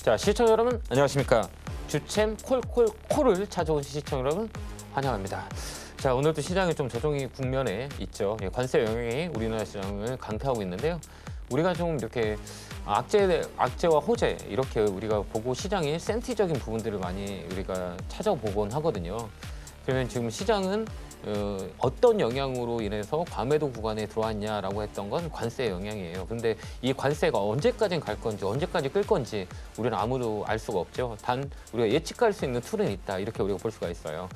자, 시청자 여러분 안녕하십니까? 주챔 콜콜콜을 찾아오신 시청자 여러분 환영합니다. 자, 오늘도 시장이 좀 조정이 국면에 있죠. 관세 영향이 우리나라 시장을 강타하고 있는데요. 우리가 좀 이렇게 악재와 호재 이렇게 우리가 보고 시장의 센티적인 부분들을 많이 우리가 찾아보곤 하거든요. 그러면 지금 시장은 어떤 영향으로 인해서 과매도 구간에 들어왔냐라고 했던 건 관세 영향이에요. 근데 이 관세가 언제까지 갈 건지 언제까지 끌 건지 우리는 아무도 알 수가 없죠. 단 우리가 예측할 수 있는 툴은 있다. 이렇게 우리가 볼 수가 있어요.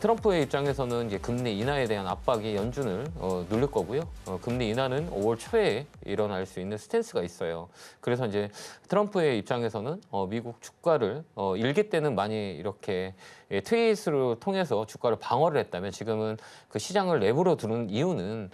트럼프의 입장에서는 이제 금리 인하에 대한 압박이 연준을 누를 거고요. 금리 인하는 5월 초에 일어날 수 있는 스탠스가 있어요. 그래서 이제 트럼프의 입장에서는 미국 주가를 일기 때는 많이 이렇게 트윗으로 통해서 주가를 방어를 했다면 지금은 그 시장을 내버려 두는 이유는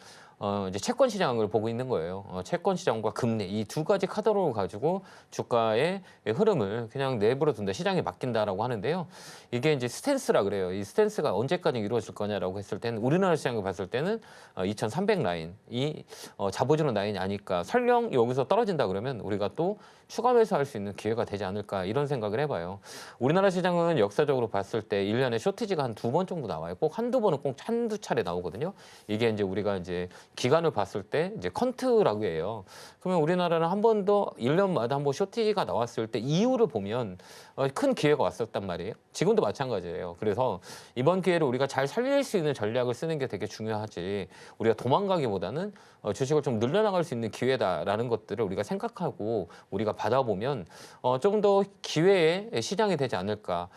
이제 채권 시장을 보고 있는 거예요. 채권 시장과 금리 이 두 가지 카드로 가지고 주가의 흐름을 그냥 내버려 둔다, 시장에 맡긴다라고 하는데요. 이게 이제 스탠스라 그래요. 이 스탠스가 언제까지 이루어질 거냐라고 했을 때는 우리나라 시장을 봤을 때는 2,300 라인이 잡아주는 라인이 아닐까. 설령 여기서 떨어진다 그러면 우리가 또 추가 매수할 수 있는 기회가 되지 않을까 이런 생각을 해봐요. 우리나라 시장은 역사적으로 봤을 때 1년에 쇼티지가 한 2번 정도 나와요. 꼭 한두 번은 꼭 한두 차례 나오거든요. 이게 이제 우리가 이제 기간을 봤을 때 이제 컨트라고 해요. 그러면 우리나라는 한 번 더 1년마다 한 번 쇼티지가 나왔을 때 이유를 보면 큰 기회가 왔었단 말이에요. 지금도 마찬가지예요. 그래서 이번 기회를 우리가 잘 살릴 수 있는 전략을 쓰는 게 되게 중요하지. 우리가 도망가기보다는 주식을 좀 늘려나갈 수 있는 기회다라는 것들을 우리가 생각하고 우리가 받아보면 조금 더 기회의 시장이 되지 않을까.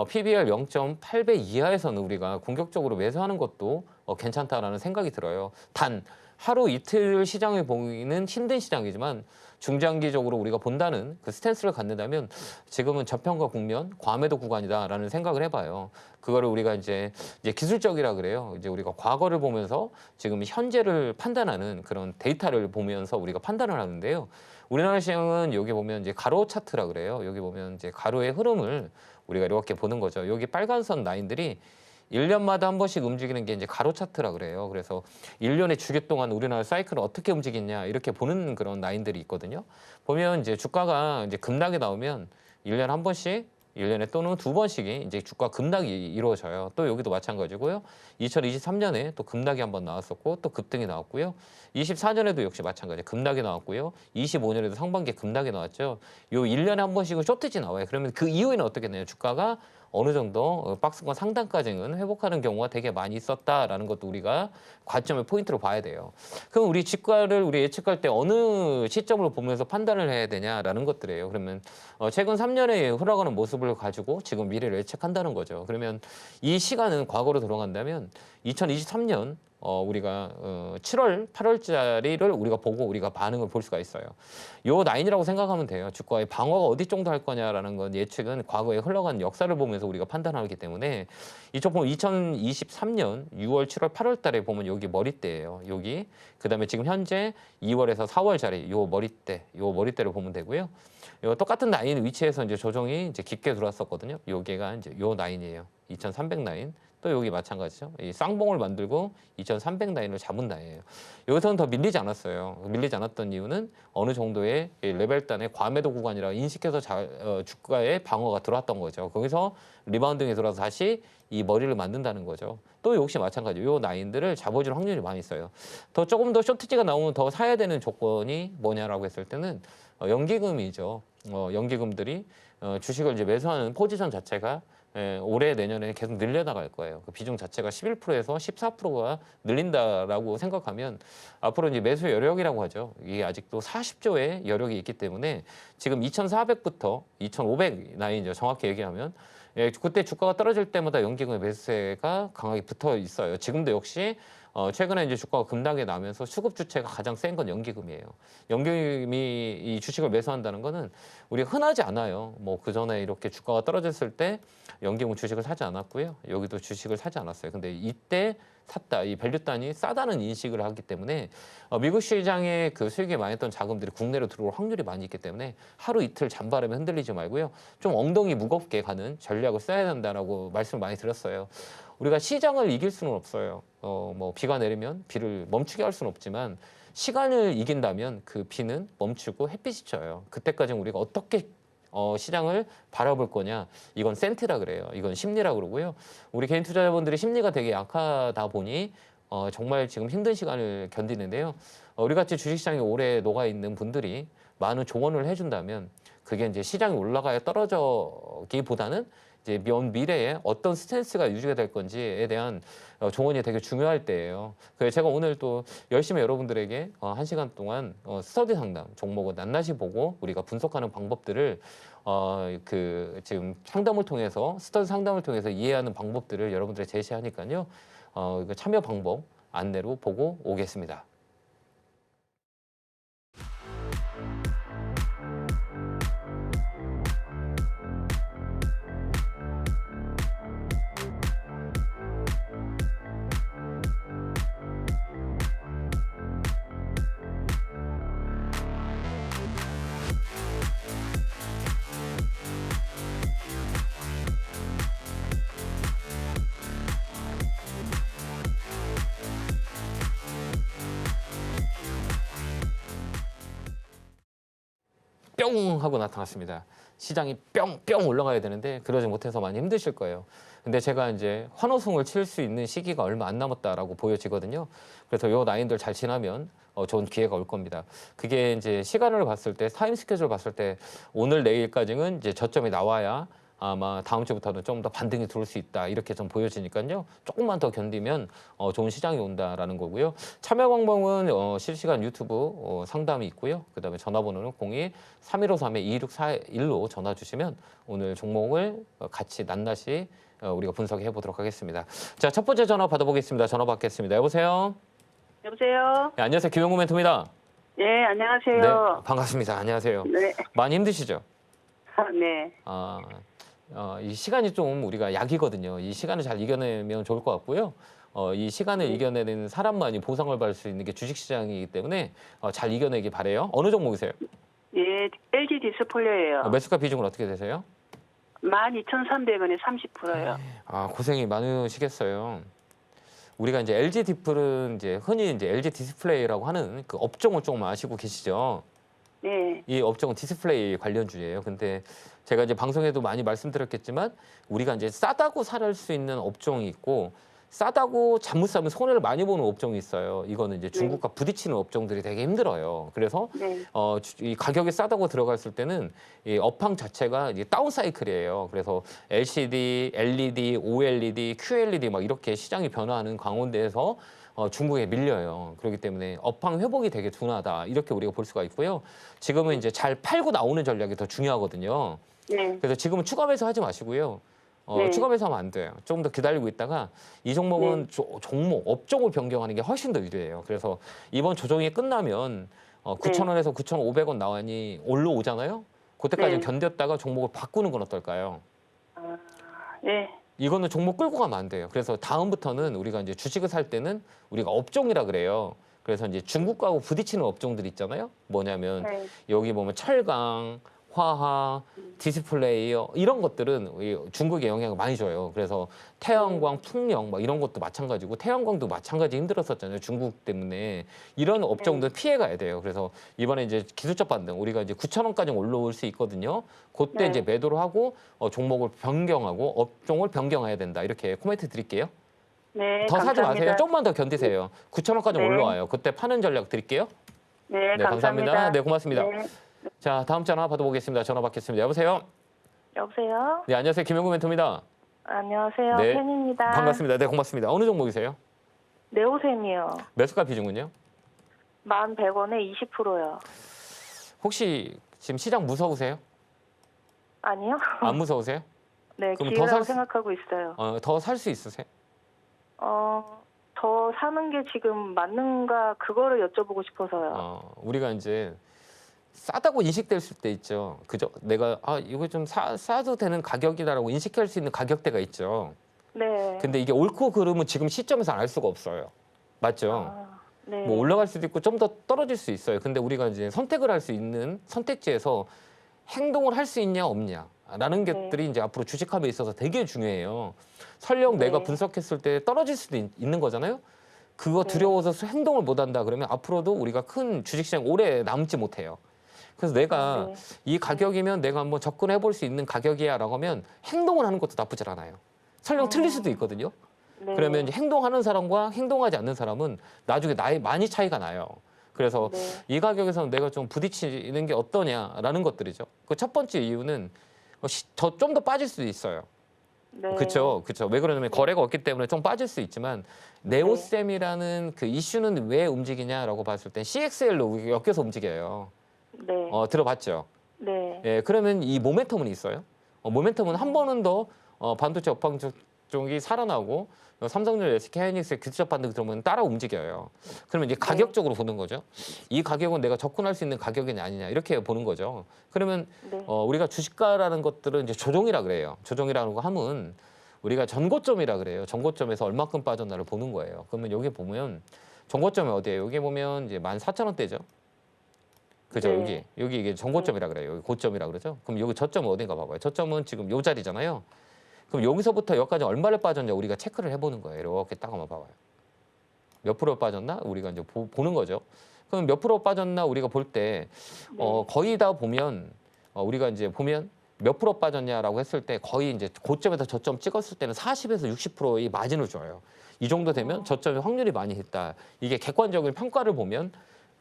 PBR 0.8배 이하에서는 우리가 공격적으로 매수하는 것도 괜찮다라는 생각이 들어요. 단 하루 이틀 시장을 보기는 힘든 시장이지만 중장기적으로 우리가 본다는 그 스탠스를 갖는다면 지금은 저평가 국면, 과매도 구간이다라는 생각을 해봐요. 그거를 우리가 이제 기술적이라 그래요. 이제 우리가 과거를 보면서 지금 현재를 판단하는 그런 데이터를 보면서 우리가 판단을 하는데요. 우리나라 시장은 여기 보면 이제 가로 차트라 그래요. 여기 보면 이제 가로의 흐름을 우리가 이렇게 보는 거죠. 여기 빨간 선 라인들이 1년마다 한 번씩 움직이는 게 이제 가로 차트라 그래요. 그래서 1년의 주기 동안 우리나라 사이클을 어떻게 움직이냐 이렇게 보는 그런 라인들이 있거든요. 보면 이제 주가가 이제 급락이 나오면 1년에 한 번씩 1년에 또는 두 번씩이 이제 주가 급락이 이루어져요. 또 여기도 마찬가지고요. 2023년에 또 급락이 한 번 나왔었고 또 급등이 나왔고요. 24년에도 역시 마찬가지 급락이 나왔고요. 25년에도 상반기에 급락이 나왔죠. 요 1년에 한 번씩은 쇼트지 나와요. 그러면 그 이후에는 어떻게 되나요? 주가가 어느 정도 박스권 상단까지는 회복하는 경우가 되게 많이 있었다라는 것도 우리가 관점의 포인트로 봐야 돼요. 그럼 우리 주가를 우리 예측할 때 어느 시점으로 보면서 판단을 해야 되냐라는 것들이에요. 그러면 최근 3년의 흘러가는 모습을 가지고 지금 미래를 예측한다는 거죠. 그러면 이 시간은 과거로 돌아간다면 2023년 우리가 7월, 8월짜리를 우리가 보고 우리가 반응을 볼 수가 있어요. 요 라인이라고 생각하면 돼요. 주가의 방어가 어디 정도 할 거냐라는 건 예측은 과거에 흘러간 역사를 보면서 우리가 판단하기 때문에 이쪽 보면 2023년 6월, 7월, 8월 달에 보면 여기 머리대예요. 여기. 그다음에 지금 현재 2월에서 4월 자리 요 머리대를 보면 되고요. 요 똑같은 라인 위치에서 이제 조정이 이제 깊게 들어왔었거든요. 요게가 이제 요 라인이에요. 2,300 라인. 또 여기 마찬가지죠. 이 쌍봉을 만들고 2,300 라인을 잡은 라인이에요. 여기서는 더 밀리지 않았어요. 밀리지 않았던 이유는 어느 정도의 레벨단의 과매도 구간이라 인식해서 주가에 방어가 들어왔던 거죠. 거기서 리바운딩이 들어와서 다시 이 머리를 만든다는 거죠. 또 역시 마찬가지로 이 라인들을 잡아줄 확률이 많이 있어요. 조금 더 쇼트지가 나오면 더 사야 되는 조건이 뭐냐라고 했을 때는 연기금이죠. 연기금들이 주식을 이제 매수하는 포지션 자체가 올해 내년에 계속 늘려나갈 거예요. 그 비중 자체가 11%에서 14%가 늘린다라고 생각하면 앞으로 이제 매수 여력이라고 하죠. 이게 아직도 40조의 여력이 있기 때문에 지금 2,400부터 2,500 라인이죠. 정확히 얘기하면 그때 주가가 떨어질 때마다 연기금의 매수세가 강하게 붙어 있어요. 지금도 역시 최근에 이제 주가가 급락이 나면서 수급 주체가 가장 센 건 연기금이에요. 연기금이 이 주식을 매수한다는 거는 우리가 흔하지 않아요. 뭐 그 전에 이렇게 주가가 떨어졌을 때 연기금 주식을 사지 않았고요. 여기도 주식을 사지 않았어요. 근데 이때 샀다. 이 밸류단이 싸다는 인식을 하기 때문에 미국 시장에 그 수익이 많이 했던 자금들이 국내로 들어올 확률이 많이 있기 때문에 하루 이틀 잔바람에 흔들리지 말고요. 좀 엉덩이 무겁게 가는 전략을 써야 된다라고 말씀을 많이 드렸어요. 우리가 시장을 이길 수는 없어요. 뭐 비가 내리면 비를 멈추게 할 수는 없지만 시간을 이긴다면 그 비는 멈추고 햇빛이 져요. 그때까지는 우리가 어떻게 시장을 바라볼 거냐? 이건 센티라 그래요. 이건 심리라 그러고요. 우리 개인 투자자분들이 심리가 되게 약하다 보니 정말 지금 힘든 시간을 견디는데요. 우리 같이 주식시장에 오래 녹아 있는 분들이 많은 조언을 해준다면 그게 이제 시장이 올라가야 떨어져기보다는 이제 먼 미래에 어떤 스탠스가 유지가 될 건지에 대한 조언이 되게 중요할 때예요. 그래서 제가 오늘 또 열심히 여러분들에게 1시간 동안 스터디 상담, 종목을 낱낱이 보고 우리가 분석하는 방법들을 지금 상담을 통해서 스터디 상담을 통해서 이해하는 방법들을 여러분들에 제시하니까요. 이거 참여 방법 안내로 보고 오겠습니다. 뿅 하고 나타났습니다. 시장이 뿅뿅 올라가야 되는데 그러지 못해서 많이 힘드실 거예요. 근데 제가 이제 환호성을 칠 수 있는 시기가 얼마 안 남았다라고 보여지거든요. 그래서 요 라인들 잘 지나면 좋은 기회가 올 겁니다. 그게 이제 시간을 봤을 때, 타임 스케줄 봤을 때 오늘 내일까지는 이제 저점이 나와야 아마 다음 주부터는 좀 더 반등이 들어올 수 있다 이렇게 좀 보여지니까요. 조금만 더 견디면 좋은 시장이 온다라는 거고요. 참여 방법은 실시간 유튜브 상담이 있고요. 그다음에 전화번호는 02-3153-2641로 전화 주시면 오늘 종목을 같이 낱낱이 우리가 분석해 보도록 하겠습니다. 자, 첫 번째 전화 받아보겠습니다. 전화 받겠습니다. 여보세요? 여보세요? 네, 안녕하세요. 김용구 멘토입니다. 네, 안녕하세요. 네, 반갑습니다. 안녕하세요. 네. 많이 힘드시죠? 네. 이 시간이 좀 우리가 약이거든요. 이 시간을 잘 이겨내면 좋을 것 같고요. 이 시간을 이겨내는 사람만이 보상을 받을 수 있는 게 주식시장이기 때문에 잘 이겨내기 바래요. 어느 종목이세요? 예, LG 디스플레이예요. 매수가 비중은 어떻게 되세요? 12,300원에 30%요. 고생이 많으시겠어요. 우리가 이제 LG 디플은 이제 흔히 이제 LG 디스플레이라고 하는 그 업종을 조금 아시고 계시죠? 네. 이 업종은 디스플레이 관련주예요. 근데 제가 이제 방송에도 많이 말씀드렸겠지만 우리가 이제 싸다고 살 수 있는 업종이 있고 싸다고 잘못 사면 손해를 많이 보는 업종이 있어요. 이거는 이제 중국과 부딪히는 업종들이 되게 힘들어요. 그래서 네. 이 가격이 싸다고 들어갔을 때는 이 업황 자체가 이제 다운 사이클이에요. 그래서 LCD, LED, OLED, QLED 막 이렇게 시장이 변화하는 가운데에서 중국에 밀려요. 그렇기 때문에 업황 회복이 되게 둔하다. 이렇게 우리가 볼 수가 있고요. 지금은 이제 잘 팔고 나오는 전략이 더 중요하거든요. 네. 그래서 지금은 추가 매수하지 마시고요. 네. 추가 매수하면 안 돼요. 조금 더 기다리고 있다가 이 종목은 종목, 업종을 변경하는 게 훨씬 더 유리해요. 그래서 이번 조정이 끝나면 9,000원에서 9,500원 나와니 올라오잖아요. 그때까지 네. 견뎠다가 종목을 바꾸는 건 어떨까요? 네. 이거는 종목 끌고 가면 안 돼요. 그래서 다음부터는 우리가 이제 주식을 살 때는 우리가 업종이라 그래요. 그래서 이제 중국하고 부딪히는 업종들 있잖아요. 뭐냐면 네. 여기 보면 철강, 화학, 디스플레이 이런 것들은 중국에 영향을 많이 줘요. 그래서 태양광, 풍력 막 이런 것도 마찬가지고 태양광도 마찬가지 힘들었었잖아요. 중국 때문에 이런 업종들 피해가야 돼요. 그래서 이번에 이제 기술적 반등 우리가 이제 9,000원까지 올라올 수 있거든요. 그때 네. 이제 매도를 하고 종목을 변경하고 업종을 변경해야 된다. 이렇게 코멘트 드릴게요. 네. 더 사지 감사합니다. 마세요. 조금만 더 견디세요. 9,000원까지 네. 올라와요. 그때 파는 전략 드릴게요. 네, 감사합니다. 네, 고맙습니다. 네. 자, 다음 전화 받아보겠습니다. 전화 받겠습니다. 여보세요? 여보세요? 네, 안녕하세요. 김용구 멘토입니다. 안녕하세요. 네. 팬입니다. 반갑습니다. 네, 고맙습니다. 어느 종목이세요? 네오셈이요. 매수가 비중은요? 1,100원에 20%요. 혹시 지금 시장 무서우세요? 아니요? 안 무서우세요? 네, 그럼 더 기회라고 살 수- 생각하고 있어요. 더 살 수 있으세요? 더 사는 게 지금 맞는가 그거를 여쭤보고 싶어서요. 우리가 이제 싸다고 인식될 때 있죠. 그죠? 내가 이거 좀 싸도 되는 가격이다라고 인식할 수 있는 가격대가 있죠. 네. 근데 이게 옳고 그름은 지금 시점에서 알 수가 없어요. 맞죠? 네. 뭐 올라갈 수도 있고 좀 더 떨어질 수 있어요. 근데 우리가 이제 선택을 할 수 있는 선택지에서 행동을 할 수 있냐 없냐라는 것들이 이제 앞으로 주식함에 있어서 되게 중요해요. 설령 네. 내가 분석했을 때 떨어질 수도 있는 거잖아요. 그거 두려워서 행동을 못 한다 그러면 앞으로도 우리가 큰 주식시장 오래 남지 못해요. 그래서 내가 네. 이 가격이면 내가 한번 접근해 볼 수 있는 가격이야라고 하면 행동을 하는 것도 나쁘지 않아요. 설령 틀릴 수도 있거든요. 네. 그러면 이제 행동하는 사람과 행동하지 않는 사람은 나중에 나이 많이 차이가 나요. 그래서 네. 이 가격에서는 내가 좀 부딪히는 게 어떠냐라는 것들이죠. 그 첫 번째 이유는 좀 더 빠질 수도 있어요. 네. 그렇죠, 그렇죠. 왜 그러냐면 거래가 없기 때문에 좀 빠질 수 있지만 네오셈이라는 그 이슈는 왜 움직이냐라고 봤을 때 CXL로 엮여서 움직여요. 네. 들어봤죠? 네. 예, 그러면 이 모멘텀은 있어요. 모멘텀은 한 번은 더 반도체 업황 쪽이 살아나고 삼성전자, SK 하이닉스의 기술적 반등 들어오면 따라 움직여요. 그러면 이제 가격적으로 보는 거죠. 이 가격은 내가 접근할 수 있는 가격이냐 아니냐 이렇게 보는 거죠. 그러면 네. 우리가 주식가라는 것들은 이제 조정이라 그래요. 조정이라는 거 하면 우리가 전고점이라 그래요. 전고점에서 얼마큼 빠졌나를 보는 거예요. 그러면 여기 보면 전고점이 어디예요? 여기 보면 이제 14,000원대죠. 그죠? 네. 여기 이게 전고점이라 그래요. 여기 고점이라 그러죠. 그럼 여기 저점은 어딘가 봐봐요. 저점은 지금 요 자리잖아요. 그럼 여기서부터 여기까지 얼마를 빠졌냐 우리가 체크를 해보는 거예요. 이렇게 딱 한번 봐봐요. 몇 프로 빠졌나 우리가 이제 보는 거죠. 그럼 몇 프로 빠졌나 우리가 볼 때 거의 다 보면 우리가 이제 보면 몇 프로 빠졌냐라고 했을 때 거의 이제 고점에서 저점 찍었을 때는 40에서 60%의 마진을 줘요. 이 정도 되면 저점이 확률이 많이 있다. 이게 객관적인 평가를 보면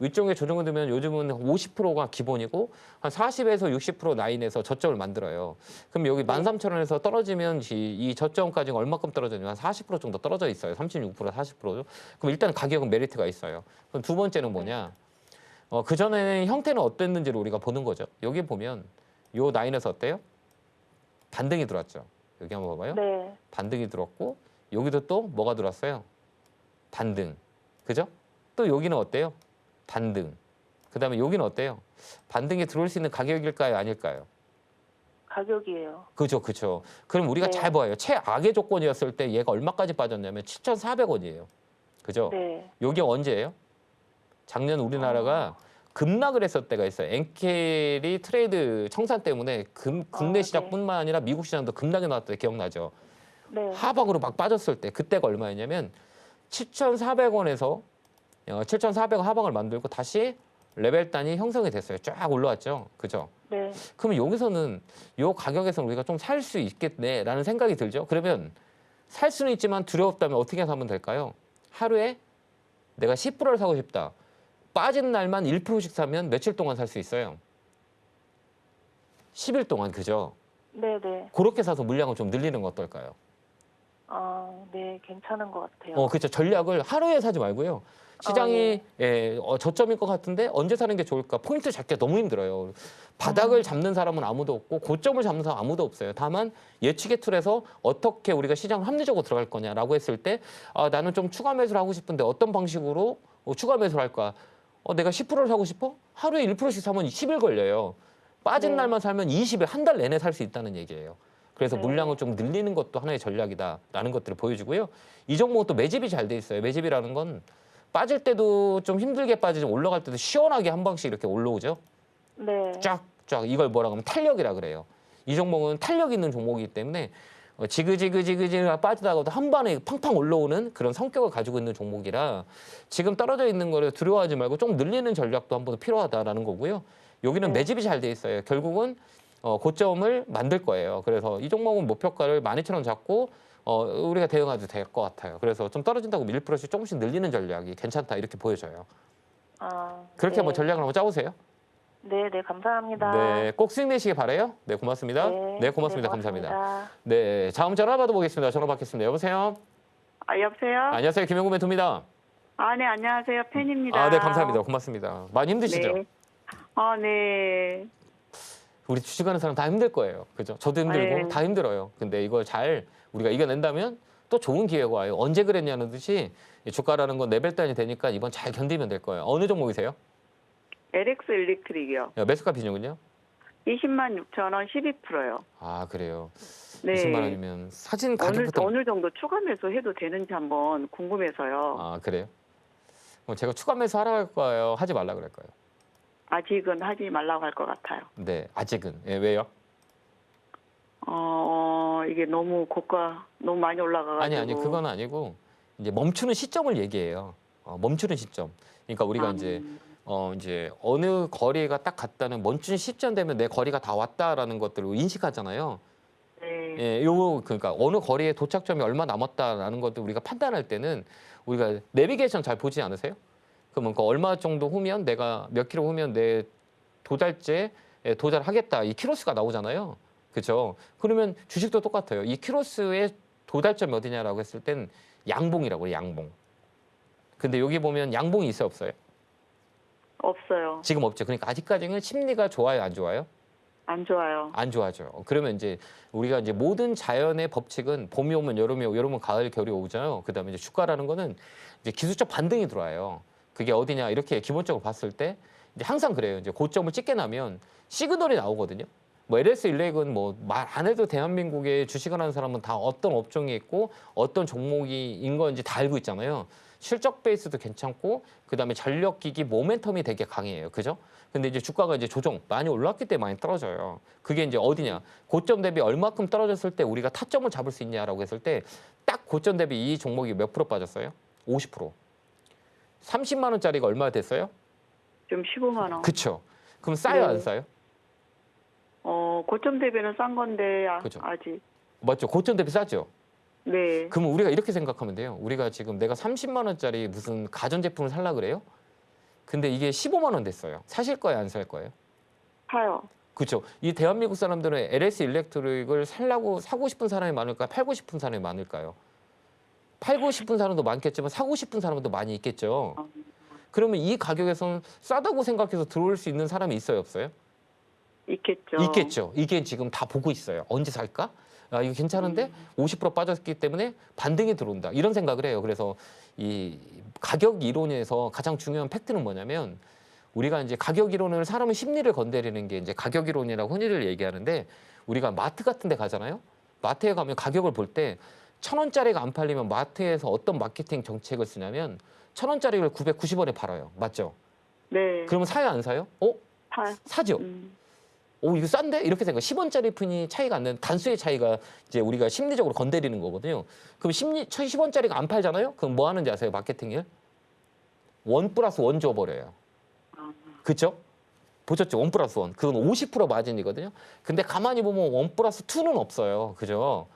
위쪽에 조정을 두면 요즘은 50%가 기본이고 한 40에서 60% 라인에서 저점을 만들어요. 그럼 여기 13,000원에서 떨어지면 이 저점까지 얼마큼 떨어졌냐면 한 40% 정도 떨어져 있어요. 36%, 40%. 그럼 일단 가격은 메리트가 있어요. 그럼 두 번째는 뭐냐? 그 전에는 형태는 어땠는지를 우리가 보는 거죠. 여기 보면 요 라인에서 어때요? 반등이 들어왔죠. 여기 한번 봐봐요. 네. 반등이 들어왔고 여기도 또 뭐가 들어왔어요? 반등. 그죠? 또 여기는 어때요? 반등. 그다음에 여기는 어때요? 반등이 들어올 수 있는 가격일까요? 아닐까요? 가격이에요. 그죠, 그죠. 그럼 우리가 네. 잘 봐요. 최악의 조건이었을 때 얘가 얼마까지 빠졌냐면 7,400원이에요. 그죠? 네. 여기 언제예요? 작년 우리나라가 급락을 했을 때가 있어요. 엔켈이 트레이드 청산 때문에 국내 네. 시장뿐만 아니라 미국 시장도 급락이 나왔을 때 기억나죠? 네. 하방으로 막 빠졌을 때 그때가 얼마였냐면 7,400원에서 7,400원 하방을 만들고 다시 레벨 단이 형성이 됐어요. 쫙 올라왔죠. 그죠? 네. 그러면 여기서는 이 가격에서는 우리가 좀 살 수 있겠네라는 생각이 들죠. 그러면 살 수는 있지만 두려웠다면 어떻게 사면 될까요? 하루에 내가 10%를 사고 싶다. 빠진 날만 1%씩 사면 며칠 동안 살 수 있어요? 10일 동안, 그죠? 네. 네. 그렇게 사서 물량을 좀 늘리는 건 어떨까요? 네. 괜찮은 것 같아요. 그렇죠. 전략을 하루에 사지 말고요. 시장이 저점일 것 같은데 언제 사는 게 좋을까? 포인트 잡기가 너무 힘들어요. 바닥을 잡는 사람은 아무도 없고 고점을 잡는 사람 아무도 없어요. 다만 예측의 틀에서 어떻게 우리가 시장을 합리적으로 들어갈 거냐라고 했을 때 나는 좀 추가 매수를 하고 싶은데 어떤 방식으로 추가 매수를 할까? 내가 10%를 사고 싶어? 하루에 1%씩 사면 10일 걸려요. 빠진 네. 날만 살면 20일, 한 달 내내 살 수 있다는 얘기예요. 그래서 네. 물량을 좀 늘리는 것도 하나의 전략이다라는 것들을 보여주고요. 이 종목은 또 매집이 잘 돼 있어요. 매집이라는 건 빠질 때도 좀 힘들게 빠지지만 올라갈 때도 시원하게 한 방씩 이렇게 올라오죠. 네. 쫙쫙 이걸 뭐라 하면 탄력이라 그래요. 이 종목은 탄력 있는 종목이기 때문에 지그지그 빠지다가도 한 번에 팡팡 올라오는 그런 성격을 가지고 있는 종목이라 지금 떨어져 있는 거를 두려워하지 말고 좀 늘리는 전략도 한번 필요하다라는 거고요. 여기는 네. 매집이 잘 돼 있어요. 결국은 고점을 만들 거예요. 그래서 이 종목은 목표가를 12,000원 잡고 우리가 대응해도 될 것 같아요. 그래서 좀 떨어진다고 1%씩 조금씩 늘리는 전략이 괜찮다 이렇게 보여져요. 그렇게 네. 한번 전략을 한번 짜보세요. 네. 네. 감사합니다. 네, 꼭 수익 내시길 바라요. 네, 고맙습니다. 네, 고맙습니다. 감사합니다. 네, 다음 전화 받아보겠습니다. 전화 받겠습니다. 여보세요? 여보세요? 안녕하세요. 김영구 멘토입니다. 네, 안녕하세요. 팬입니다. 네, 감사합니다. 고맙습니다. 많이 힘드시죠? 네. 네. 우리 주식하는 사람 다 힘들 거예요. 그죠? 저도 힘들고 네. 다 힘들어요. 근데 이걸 잘 우리가 이겨낸다면 또 좋은 기회가 와요. 언제 그랬냐는 듯이 이 주가라는 건 레벨 단이 되니까 이번 잘 견디면 될 거예요. 어느 종목이세요? LX 일렉트릭이요. 매수가 비중은요? 206,000원 12%요. 그래요. 네. 20만 원이면 사진 가격부터 어느 정도 추가 매수해도 되는지 한번 궁금해서요. 그래요? 제가 추가 매수 하라고 할 거예요? 하지 말라 그럴 거예요? 아직은 하지 말라고 할 것 같아요. 네, 아직은. 왜요? 이게 너무 고가 너무 많이 올라가가지고. 아니, 그건 아니고 이제 멈추는 시점을 얘기해요. 멈추는 시점. 그러니까 우리가 이제 이제 어느 거리가 딱 갔다는 멈춘 시점 되면 내 거리가 다 왔다라는 것들을 인식하잖아요. 네. 예, 요거 그러니까 어느 거리에 도착점이 얼마 남았다라는 것도 우리가 판단할 때는 우리가 내비게이션 잘 보지 않으세요? 그러면 그 얼마 정도 후면 내가 몇 킬로 후면 내 도달지에 도달하겠다. 이 키로수가 나오잖아요. 그죠? 그러면 주식도 똑같아요. 이 키로수의 도달점이 어디냐라고 했을 땐 양봉이라고 해요. 양봉. 근데 여기 보면 양봉이 있어요, 없어요? 없어요. 지금 없죠. 그러니까 아직까지는 심리가 좋아요, 안 좋아요? 안 좋아요. 안 좋아져. 그러면 이제 우리가 이제 모든 자연의 법칙은 봄이 오면 여름이 오고, 여름 오면 가을, 겨울이 오잖아요. 그다음에 이제 주가라는 거는 이제 기술적 반등이 들어와요. 그게 어디냐 이렇게 기본적으로 봤을 때 이제 항상 그래요. 이제 고점을 찍게 나면 시그널이 나오거든요. 뭐 LS11 뭐 말 안 해도 대한민국에 주식을 하는 사람은 다 어떤 업종이 있고 어떤 종목인 건지 다 알고 있잖아요. 실적 베이스도 괜찮고 그다음에 전력기기 모멘텀이 되게 강해요. 그죠? 근데 이제 주가가 이제 조정 많이 올랐기 때문에 많이 떨어져요. 그게 이제 어디냐? 고점 대비 얼마큼 떨어졌을 때 우리가 타점을 잡을 수 있냐라고 했을 때 딱 고점 대비 이 종목이 몇 프로 빠졌어요? 50%. 30만 원짜리가 얼마 됐어요? 지금 15만 원. 그쵸? 그럼 싸요, 네. 안 싸요? 고점 대비는 싼 건데 그죠. 아직. 맞죠? 고점 대비 싸죠? 네. 그러면 우리가 이렇게 생각하면 돼요. 우리가 지금 내가 30만 원짜리 무슨 가전제품을 살라 그래요? 근데 이게 15만 원 됐어요. 사실 거예요, 안 살 거예요? 사요. 그렇죠. 이 대한민국 사람들은 LS 일렉트릭을 살라고 사고 싶은 사람이 많을까요? 팔고 싶은 사람이 많을까요? 팔고 싶은 사람도 많겠지만 사고 싶은 사람도 많이 있겠죠. 그러면 이 가격에서는 싸다고 생각해서 들어올 수 있는 사람이 있어요, 없어요? 있겠죠. 있겠죠. 이게 지금 다 보고 있어요. 언제 살까? 아, 이거 괜찮은데 50% 빠졌기 때문에 반등이 들어온다. 이런 생각을 해요. 그래서 이 가격 이론에서 가장 중요한 팩트는 뭐냐면 우리가 이제 가격 이론을 사람의 심리를 건드리는 게 이제 가격 이론이라고 흔히들 얘기하는데 우리가 마트 같은 데 가잖아요. 마트에 가면 가격을 볼 때 1,000원짜리가 안 팔리면 마트에서 어떤 마케팅 정책을 쓰냐면 1,000원짜리를 990원에 팔아요. 맞죠? 네. 그러면 사요, 안 사요? 사요. 사죠. 이거 싼데? 이렇게 생각. 10원짜리 푼이 차이가 안 나는 단수의 차이가 이제 우리가 심리적으로 건드리는 거거든요. 그럼 10원짜리가 안 팔잖아요? 그럼 뭐 하는지 아세요? 마케팅을? 1+1 줘버려요. 그쵸? 보셨죠? 1+1. 그건 50% 마진이거든요. 근데 가만히 보면 1+2는 없어요. 그죠?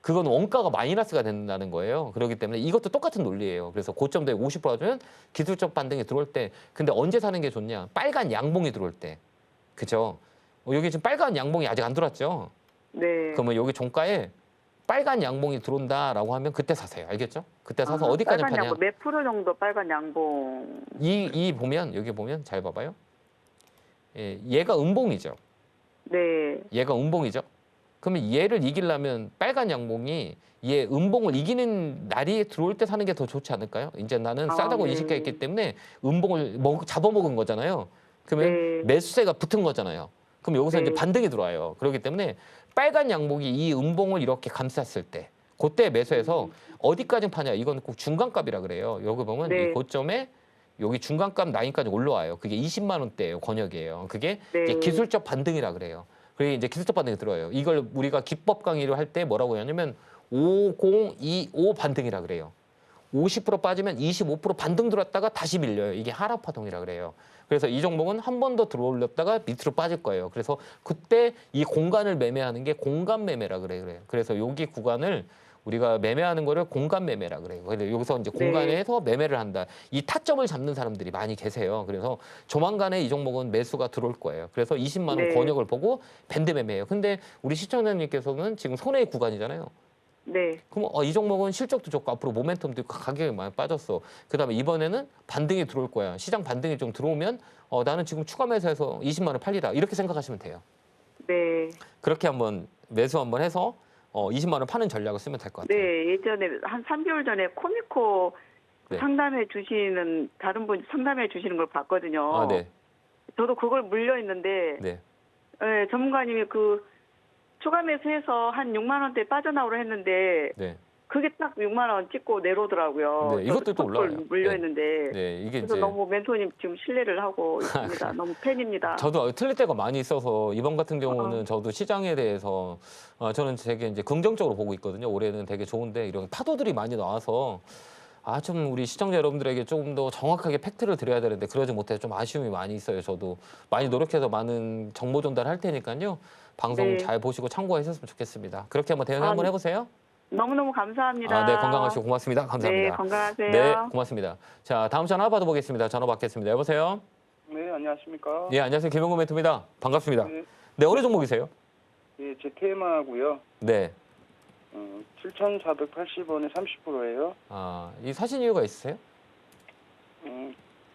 그건 원가가 마이너스가 된다는 거예요. 그렇기 때문에 이것도 똑같은 논리예요. 그래서 고점 대비 50% 주면 기술적 반등이 들어올 때 근데 언제 사는 게 좋냐? 빨간 양봉이 들어올 때. 그죠? 여기 지금 빨간 양봉이 아직 안 들어왔죠? 네. 그러면 여기 종가에 빨간 양봉이 들어온다라고 하면 그때 사세요. 알겠죠? 그때 사서 어디까지 빨간 파냐? 양봉 몇 프로 정도 빨간 양봉? 이 보면 여기 보면 잘 봐봐요. 예, 얘가 음봉이죠. 네. 얘가 음봉이죠. 그러면 얘를 이기려면 빨간 양봉이 얘 음봉을 이기는 날이 들어올 때 사는 게 더 좋지 않을까요? 이제 나는 싸다고 네. 인식했기 때문에 음봉을 잡아먹은 거잖아요. 그러면 네. 매수세가 붙은 거잖아요. 그럼 여기서 네. 이제 반등이 들어와요. 그렇기 때문에 빨간 양봉이 이 음봉을 이렇게 감쌌을 때 그때 매수해서 어디까지 파냐? 이건 꼭 중간값이라 그래요. 여기 보면 네. 이 고점에 여기 중간값 라인까지 올라와요. 그게 20만 원대예요. 권역이에요. 그게 네. 이제 기술적 반등이라 그래요. 그게 이제 기술적 반등이 들어요. 이걸 우리가 기법 강의를 할 때 뭐라고 하냐면 5025 반등이라 그래요. 50% 빠지면 25% 반등 들어왔다가 다시 밀려요. 이게 하락 파동이라 그래요. 그래서 이 종목은 한 번 더 들어올렸다가 밑으로 빠질 거예요. 그래서 그때 이 공간을 매매하는 게 공간 매매라 그래요. 그래서 여기 구간을 우리가 매매하는 거를 공간 매매라 그래요. 그래서 여기서 이제 네. 공간에서 매매를 한다. 이 타점을 잡는 사람들이 많이 계세요. 그래서 조만간에 이 종목은 매수가 들어올 거예요. 그래서 20만 원 네. 권역을 보고 밴드 매매해요. 근데 우리 시청자님께서는 지금 손해의 구간이잖아요. 네. 그럼 이 종목은 실적도 좋고 앞으로 모멘텀도 있고 가격이 많이 빠졌어. 그다음에 이번에는 반등이 들어올 거야. 시장 반등이 좀 들어오면 나는 지금 추가 매수해서 20만 원 팔리라. 이렇게 생각하시면 돼요. 네. 그렇게 한번 매수 한번 해서 20만 원 파는 전략을 쓰면 될 것 같아요. 네. 예전에 한 3개월 전에 코미코 네. 상담해 주시는 다른 분 상담해 주시는 걸 봤거든요. 아, 네. 저도 그걸 물려 있는데 네. 전문가님이 그 추가 매수해서 한 6만 원대 빠져나오려 했는데 네. 그게 딱 6만 원 찍고 내려오더라고요. 네, 이것도 또 올라와요. 물려 네. 있는데. 네, 이게 그래서 이제 너무 멘토님 지금 신뢰를 하고 있습니다. 너무 팬입니다. 저도 틀릴 때가 많이 있어서 이번 같은 경우는 저도 시장에 대해서 저는 되게 이제 긍정적으로 보고 있거든요. 올해는 되게 좋은데 이런 파도들이 많이 나와서 좀 우리 시청자 여러분들에게 조금 더 정확하게 팩트를 드려야 되는데 그러지 못해서 좀 아쉬움이 많이 있어요. 저도 많이 노력해서 많은 정보 전달할 테니까요. 방송 네. 잘 보시고 참고하셨으면 좋겠습니다. 그렇게 한번 대응 아, 한번 해보세요. 너무너무 감사합니다. 네, 건강하시고 고맙습니다. 감사합니다. 네, 건강하세요. 네, 고맙습니다. 자, 다음 전화 받아보겠습니다. 전화 받겠습니다. 여보세요? 네, 안녕하십니까? 예, 안녕하세요. 김용구 멘토입니다. 반갑습니다. 네, 네, 어느 종목이세요? 예, 제 테마고요. 네. 7,480원에 30%예요. 이 사신 이유가 있으세요?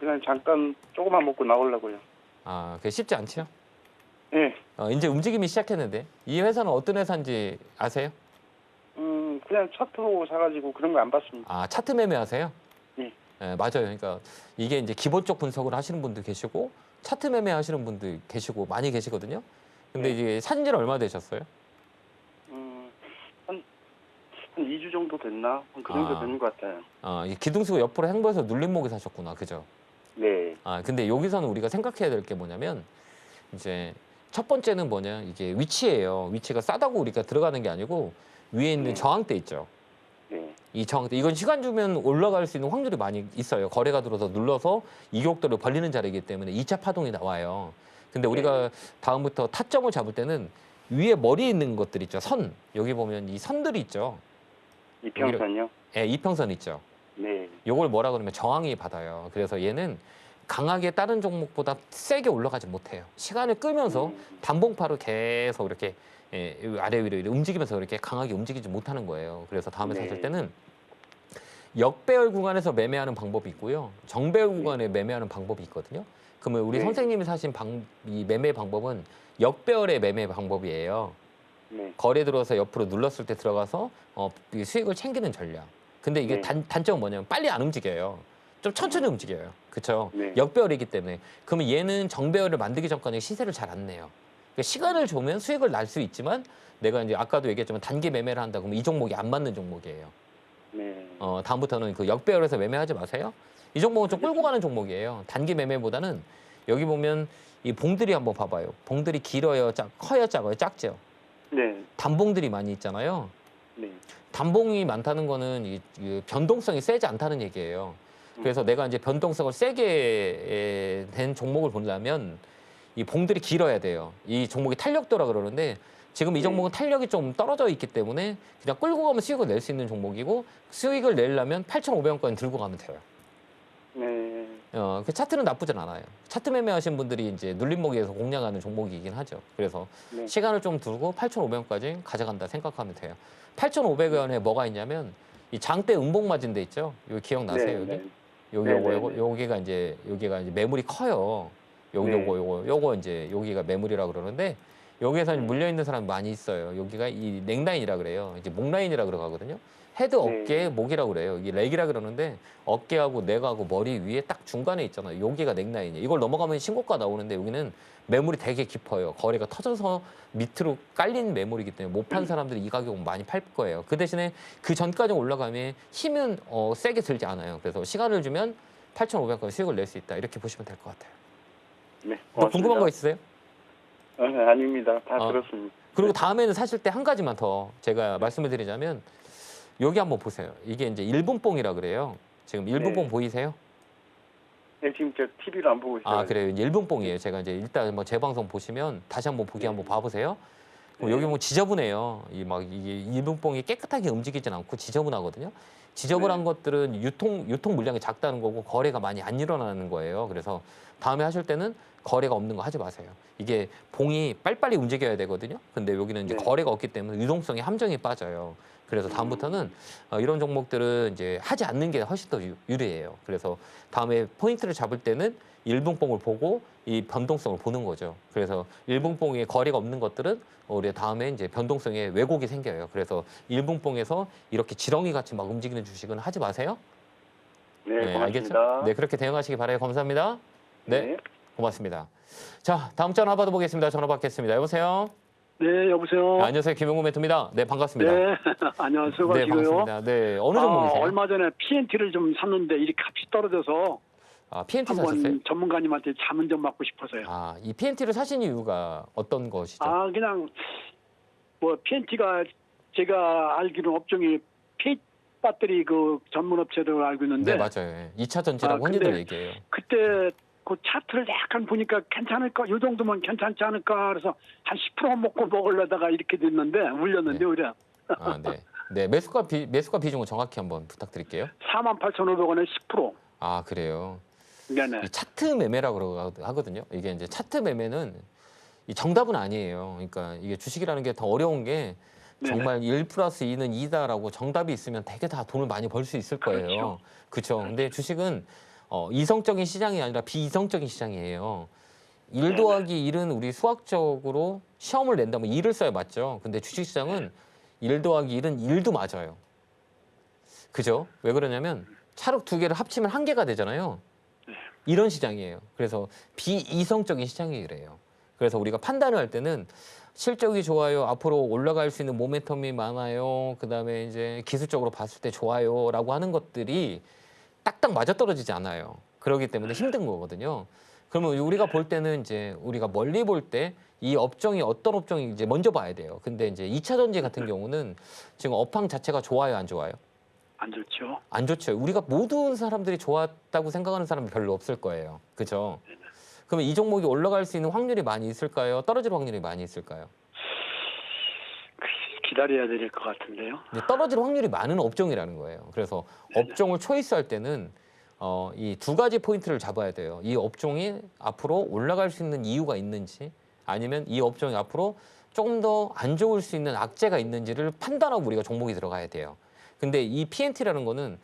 그냥 잠깐 조금만 먹고 나오려고요. 그게 쉽지 않죠? 예, 이제 움직임이 시작했는데 이 회사는 어떤 회사인지 아세요? 그냥 차트로 사가지고 그런 거 안 봤습니다. 차트 매매하세요? 네. 네, 맞아요. 그러니까 이게 이제 기본적 분석을 하시는 분도 계시고 차트 매매 하시는 분도 계시고 많이 계시거든요. 근데 네. 이제 사신 지는 얼마 되셨어요? 한 2주 정도 됐나? 그 정도 되는 것 같아요. 이 기둥수가 옆으로 횡보해서 눌림목에 사셨구나. 그죠? 네, 근데 여기서는 우리가 생각해야 될 게 뭐냐면 이제 첫 번째는 뭐냐? 이게 위치예요. 위치가 싸다고 우리가 들어가는 게 아니고 위에 있는 네. 저항대 있죠. 네, 이 저항대 이건 시간 주면 올라갈 수 있는 확률이 많이 있어요. 거래가 들어서 눌러서 이격도를 벌리는 자리이기 때문에 2차 파동이 나와요. 근데 우리가 다음부터 타점을 잡을 때는 위에 머리에 있는 것들 있죠. 선. 여기 보면 이 선들이 있죠. 이평선요? 예, 이평선 있죠. 네, 요걸 뭐라 그러면 저항이 받아요. 그래서 얘는 강하게 다른 종목보다 세게 올라가지 못해요. 시간을 끄면서 단봉파로 계속 이렇게 아래 위로 이렇게 움직이면서 이렇게 강하게 움직이지 못하는 거예요. 그래서 다음에 네. 사실 때는 역배열 구간에서 매매하는 방법이 있고요. 정배열 구간에 매매하는 방법이 있거든요. 그러면 우리 네. 선생님이 사신 이 매매 방법은 역배열의 매매 방법이에요. 네, 거래 들어서 옆으로 눌렀을 때 들어가서 이 수익을 챙기는 전략. 근데 이게 네. 단점은 뭐냐면 빨리 안 움직여요. 좀 천천히 움직여요. 그렇죠? 네. 역배열이기 때문에. 그러면 얘는 정배열을 만들기 전까지 시세를 잘 안 내요. 그러니까 시간을 주면 수익을 날 수 있지만 내가 이제 아까도 얘기했지만 단기 매매를 한다 그러면 이 종목이 안 맞는 종목이에요. 네, 다음부터는 그 역배열에서 매매하지 마세요. 이 종목은 좀 끌고 가는 종목이에요. 단기 매매보다는 여기 보면 이 봉들이 한번 봐봐요. 봉들이 길어요, 커요, 작아요, 작죠. 네, 단봉들이 많이 있잖아요. 네, 단봉이 많다는 거는 이 변동성이 세지 않다는 얘기예요. 그래서 내가 이제 변동성을 세게 된 종목을 보려면 이 봉들이 길어야 돼요. 이 종목이 탄력도라 그러는데 지금 이 종목은 탄력이 좀 떨어져 있기 때문에 그냥 끌고 가면 수익을 낼 수 있는 종목이고 수익을 내려면 8,500원까지 들고 가면 돼요. 네, 그 차트는 나쁘진 않아요. 차트 매매하신 분들이 이제 눌림목에서 공략하는 종목이긴 하죠. 그래서 네. 시간을 좀 두고 8,500원까지 가져간다 생각하면 돼요. 8,500원에 뭐가 있냐면 이 장대 음봉 마진대 있죠. 여기 기억나세요? 여기? 네, 여기가 이제 매물이 커요. 네. 요거 이제 여기가 매물이라 그러는데 여기에서 물려 있는 사람이 많이 있어요. 여기가 이 넥라인이라 그래요. 이제 목라인이라 그러거든요. 헤드 어깨 목이라고 그래요. 이게 렉이라 그러는데 어깨하고 넥하고 머리 위에 딱 중간에 있잖아요. 여기가 넥라인이에요. 이걸 넘어가면 신고가 나오는데 여기는 매물이 되게 깊어요. 거래가 터져서 밑으로 깔린 매물이기 때문에 못 판 사람들이 이 가격은 많이 팔 거예요. 그 대신에 그 전까지 올라가면 힘은 세게 들지 않아요. 그래서 시간을 주면 8,500원 수익을 낼 수 있다. 이렇게 보시면 될 것 같아요. 네. 또 궁금한 거 있으세요? 아닙니다. 다 어. 들었습니다. 그리고 다음에는 사실 때 한 가지만 더 제가 말씀을 드리자면 여기 한번 보세요. 이게 이제 1분봉이라 그래요. 지금 1분봉 네. 보이세요? 네, 지금 저 TV를 안 보고 있어요. 그래요. 1분봉이에요. 제가 이제 일단 뭐 재방송 보시면 다시 한번 보기 한번 봐보세요. 그럼 여기 뭐 지저분해요. 이게 1분봉이 깨끗하게 움직이진 않고 지저분하거든요. 지저분한 것들은 유통 물량이 작다는 거고 거래가 많이 안 일어나는 거예요. 그래서 다음에 하실 때는 거래가 없는 거 하지 마세요. 이게 봉이 빨리빨리 움직여야 되거든요. 근데 여기는 이제 네. 거래가 없기 때문에 유동성이 함정이 빠져요. 그래서 다음부터는 이런 종목들은 이제 하지 않는 게 훨씬 더 유리해요. 그래서 다음에 포인트를 잡을 때는 일분봉을 보고 이 변동성을 보는 거죠. 그래서 일분봉에 거래가 없는 것들은 우리 다음에 이제 변동성에 왜곡이 생겨요. 그래서 일분봉에서 이렇게 지렁이 같이 막 움직이는 주식은 하지 마세요. 네, 고맙습니다. 알겠죠? 네, 그렇게 대응하시기 바라요. 감사합니다. 네, 고맙습니다. 자, 다음 전화 받아보겠습니다. 전화 받겠습니다. 여보세요? 네, 여보세요. 안녕하세요. 김용구 멘토입니다. 네, 반갑습니다. 네, 안녕하세요. 네, 반갑습니다. 네, 어느 종목이세요? 얼마 전에 PNT를 좀 샀는데 이렇게 값이 떨어져서 PNT 한번 사셨어요? 전문가님한테 자문 좀 받고 싶어서요. 이 PNT를 사신 이유가 어떤 것이죠? 그냥 뭐 PNT가 제가 알기로는 업종이 배터리 그 전문 업체로 알고 있는데 네, 맞아요. 예. 2차 전지라고 근데 흔히들 얘기해요. 그때 그 차트를 약간 보니까 괜찮을까? 이 정도면 괜찮지 않을까? 그래서 한 10% 먹고 먹으려다가 이렇게 됐는데 울렸는데 네. 오히려 아, 네. 네, 매수가 비중을 정확히 한번 부탁드릴게요. 48,500원에 10%. 아, 그래요. 네네. 이 차트 매매라고 하거든요. 이게 이제 차트 매매는 이 정답은 아니에요. 그러니까 이게 주식이라는 게 더 어려운 게 네네. 정말 1 플러스 2는 2다라고 정답이 있으면 되게 다 돈을 많이 벌 수 있을 거예요. 그렇죠. 근데 주식은 이성적인 시장이 아니라 비이성적인 시장이에요. 1 더하기 1은 우리 수학적으로 시험을 낸다면 2를 써야 맞죠. 근데 주식시장은 1 더하기 1은 1도 맞아요. 그죠? 왜 그러냐면 차륵 두 개를 합치면 한 개가 되잖아요. 이런 시장이에요. 그래서 비이성적인 시장이래요. 그래서 우리가 판단을 할 때는 실적이 좋아요. 앞으로 올라갈 수 있는 모멘텀이 많아요. 그다음에 이제 기술적으로 봤을 때 좋아요라고 하는 것들이 딱딱 맞아떨어지지 않아요. 그렇기 때문에 힘든 거거든요. 그러면 우리가 볼 때는 이제 우리가 멀리 볼 때 이 업종이 어떤 업종인지 먼저 봐야 돼요. 근데 이제 2차 전지 같은 경우는 지금 업황 자체가 좋아요, 안 좋아요? 안 좋죠. 안 좋죠. 우리가 모든 사람들이 좋았다고 생각하는 사람이 별로 없을 거예요. 그죠? 그러면 이 종목이 올라갈 수 있는 확률이 많이 있을까요? 떨어질 확률이 많이 있을까요? 기다려야 될 것 같은데요. 근데 떨어질 확률이 많은 업종이라는 거예요. 그래서 업종을 초이스할 때는 이 두 가지 포인트를 잡아야 돼요. 이 업종이 앞으로 올라갈 수 있는 이유가 있는지 아니면 이 업종이 앞으로 조금 더 안 좋을 수 있는 악재가 있는지를 판단하고 우리가 종목이 들어가야 돼요. 근데 이 PNT라는 거는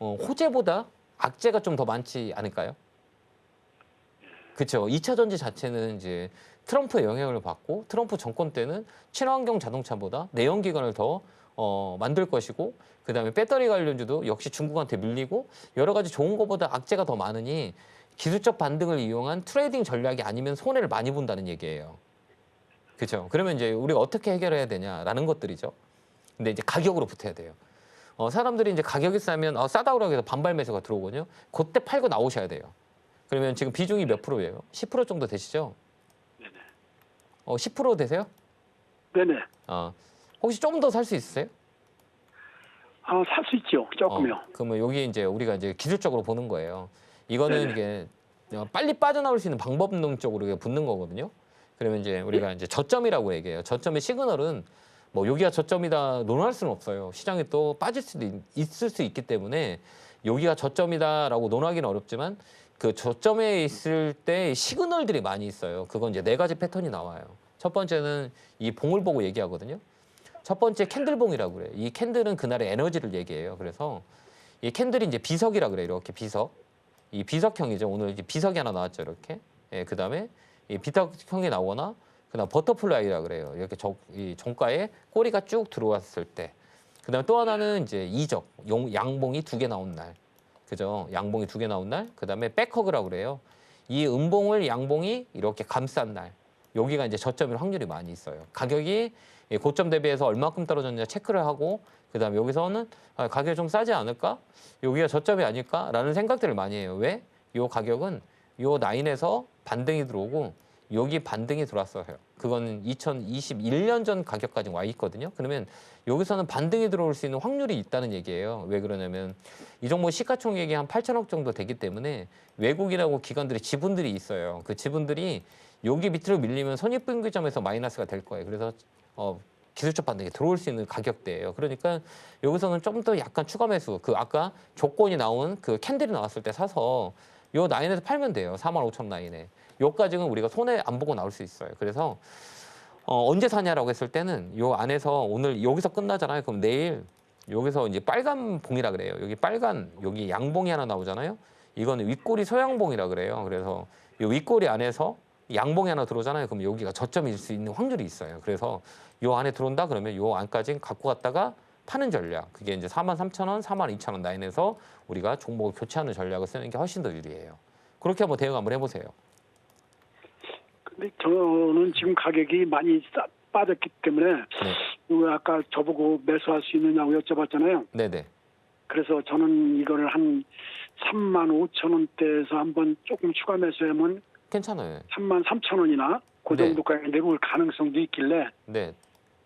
호재보다 악재가 좀 더 많지 않을까요? 그렇죠. 2차 전지 자체는 이제 트럼프의 영향을 받고 트럼프 정권 때는 친환경 자동차보다 내연기관을 더 만들 것이고 그다음에 배터리 관련주도 역시 중국한테 밀리고 여러 가지 좋은 것보다 악재가 더 많으니 기술적 반등을 이용한 트레이딩 전략이 아니면 손해를 많이 본다는 얘기예요. 그렇죠. 그러면 이제 우리가 어떻게 해결해야 되냐라는 것들이죠. 근데 이제 가격으로 붙어야 돼요. 사람들이 이제 가격이 싸면 싸다고 해서 반발 매수가 들어오거든요. 그때 팔고 나오셔야 돼요. 그러면 지금 비중이 몇 프로예요? 10% 정도 되시죠? 네네. 10% 되세요? 네네. 혹시 좀 더 살 수 있으세요? 살 수 있죠. 조금요. 그러면 여기 이제 우리가 이제 기술적으로 보는 거예요. 이거는 네네. 이게 빨리 빠져나올 수 있는 방법론적으로 붙는 거거든요. 그러면 이제 우리가 이제 저점이라고 얘기해요. 저점의 시그널은 뭐 여기가 저점이다 논할 수는 없어요. 시장이 또 빠질 수도 있을 수 있기 때문에 여기가 저점이다라고 논하기는 어렵지만 그 저점에 있을 때 시그널들이 많이 있어요. 그건 이제 4가지 패턴이 나와요. 첫 번째는 이 봉을 보고 얘기하거든요. 첫 번째 캔들봉이라고 그래요. 이 캔들은 그날의 에너지를 얘기해요. 그래서 이 캔들이 이제 비석이라 그래요. 이렇게 비석. 이 비석형이죠. 오늘 이제 비석이 하나 나왔죠. 이렇게. 예, 그다음에 이 비석형이 나오거나 그다음 버터플라이라 그래요. 이렇게 이 종가에 꼬리가 쭉 들어왔을 때. 그다음에 또 하나는 이제 이적, 양봉이 2개 나온 날. 그죠? 양봉이 2개 나온 날. 그다음에 백허그라고 그래요. 이 음봉을 양봉이 이렇게 감싼 날. 여기가 이제 저점일 확률이 많이 있어요. 가격이 고점 대비해서 얼마큼 떨어졌냐 체크를 하고 그다음에 여기서는 가격이 좀 싸지 않을까? 여기가 저점이 아닐까라는 생각들을 많이 해요. 왜? 요 가격은 요 라인에서 반등이 들어오고 여기 반등이 들어왔어요. 그거는 2021년 전 가격까지 와 있거든요. 그러면 여기서는 반등이 들어올 수 있는 확률이 있다는 얘기예요. 왜 그러냐면 이 종목 시가총액이 한 8천억 정도 되기 때문에 외국인하고 기관들의 지분들이 있어요. 그 지분들이 여기 밑으로 밀리면 손익분기점에서 마이너스가 될 거예요. 그래서 기술적 반등이 들어올 수 있는 가격대예요. 그러니까 여기서는 좀 더 약간 추가 매수, 그 아까 조건이 나온 그 캔들이 나왔을 때 사서 요 라인에서 팔면 돼요. 45,000 라인에. 요까지는 우리가 손해 안 보고 나올 수 있어요. 그래서 언제 사냐라고 했을 때는 요 안에서 오늘 여기서 끝나잖아요. 그럼 내일 여기서 이제 빨간 봉이라 그래요. 여기 빨간 여기 양봉이 하나 나오잖아요. 이거는 윗꼬리 소양봉이라 그래요. 그래서 이 윗꼬리 안에서 양봉이 하나 들어오잖아요. 그럼 여기가 저점일 수 있는 확률이 있어요. 그래서 요 안에 들어온다 그러면 요 안까지 갖고 갔다가 파는 전략. 그게 이제 43,000원, 42,000원 라인에서 우리가 종목을 교체하는 전략을 쓰는 게 훨씬 더 유리해요. 그렇게 한번 대응 한번 해보세요. 근데 저는 지금 가격이 많이 빠졌기 때문에 네. 아까 저보고 매수할 수 있느냐고 여쭤봤잖아요. 네네. 그래서 저는 이거를 한 35,000원대에서 한번 조금 추가 매수하면 괜찮아요. 33,000원이나 그 네. 정도까지 내려올 가능성도 있길래 네.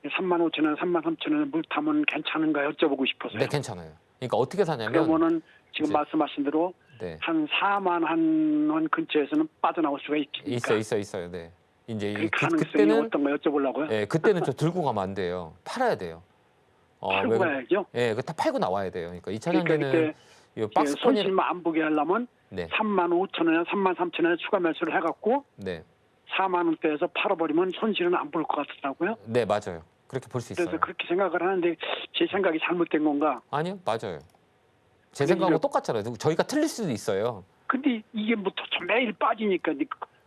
35,000원, 33,000원에 물 타면 괜찮은가 여쭤보고 싶어서요. 네, 괜찮아요. 그러니까 어떻게 사냐면 그러면은 지금 이제- 말씀하신 대로 네. 한 4만 원 근처에서는 빠져나올 수가 있으니까. 있어요. 네. 이제 그 가능성이 그때는 어떤 거 여쭤보려고요. 예, 그때는 좀 들고 가면 안 돼요. 팔아야 돼요. 팔고 가야죠. 예, 그 다 팔고 나와야 돼요. 그러니까 2차 그러니까 전지는 이 그때 박스권이 손실만 안 보게 하려면 네. 3만 5천 원에 3만 3천 원에 추가 매수를 해갖고 네. 4만 원대에서 팔아버리면 손실은 안 볼 것 같더라고요. 네, 맞아요. 그렇게 볼 수 있어요. 그래서 그렇게 생각을 하는데 제 생각이 잘못된 건가? 아니요, 맞아요. 제 근데 생각하고 이제- 똑같잖아요. 저희가 틀릴 수도 있어요. 근데 이게 뭐 매일 빠지니까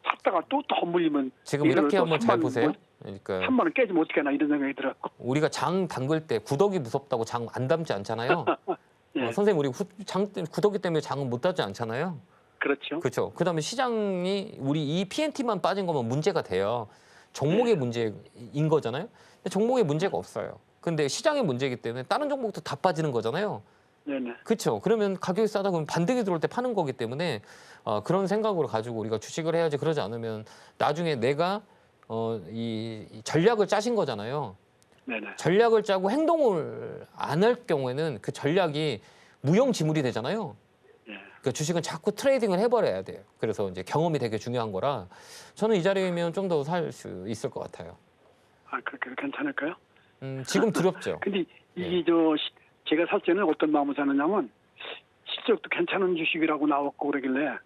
샀다가 또 더 물리면 지금 예를 이렇게 들어 한번 잘 3만 보세요. 원, 그러니까 3만 원 깨지면 어떻게 하나 이런 생각이 들어요. 우리가 장 담글 때 구더기 무섭다고 장 안 담지 않잖아요. 예, 선생님 우리 구더기 때문에 장은 못 담지 않잖아요. 그렇죠. 그렇죠. 그다음에 시장이 우리 이 PNT만 빠진 거면 문제가 돼요. 종목의 문제인 거잖아요. 근데 종목에 문제가 없어요. 근데 시장의 문제이기 때문에 다른 종목도 다 빠지는 거잖아요. 네네. 그렇죠. 그러면 가격이 싸다 그러면 반등이 들어올 때 파는 거기 때문에 그런 생각으로 가지고 우리가 주식을 해야지. 그러지 않으면 나중에 내가 이 전략을 짜신 거잖아요. 네네. 전략을 짜고 행동을 안 할 경우에는 그 전략이 무용지물이 되잖아요. 예. 그러니까 주식은 자꾸 트레이딩을 해버려야 돼요. 그래서 이제 경험이 되게 중요한 거라 저는 이 자리이면 좀 더 살 수 있을 것 같아요. 아 그렇게 괜찮을까요? 지금 두렵죠. 근데 이게 예. 제가 살 때는 어떤 마음을 사느냐면 실적도 괜찮은 주식이라고 나왔고 그러길래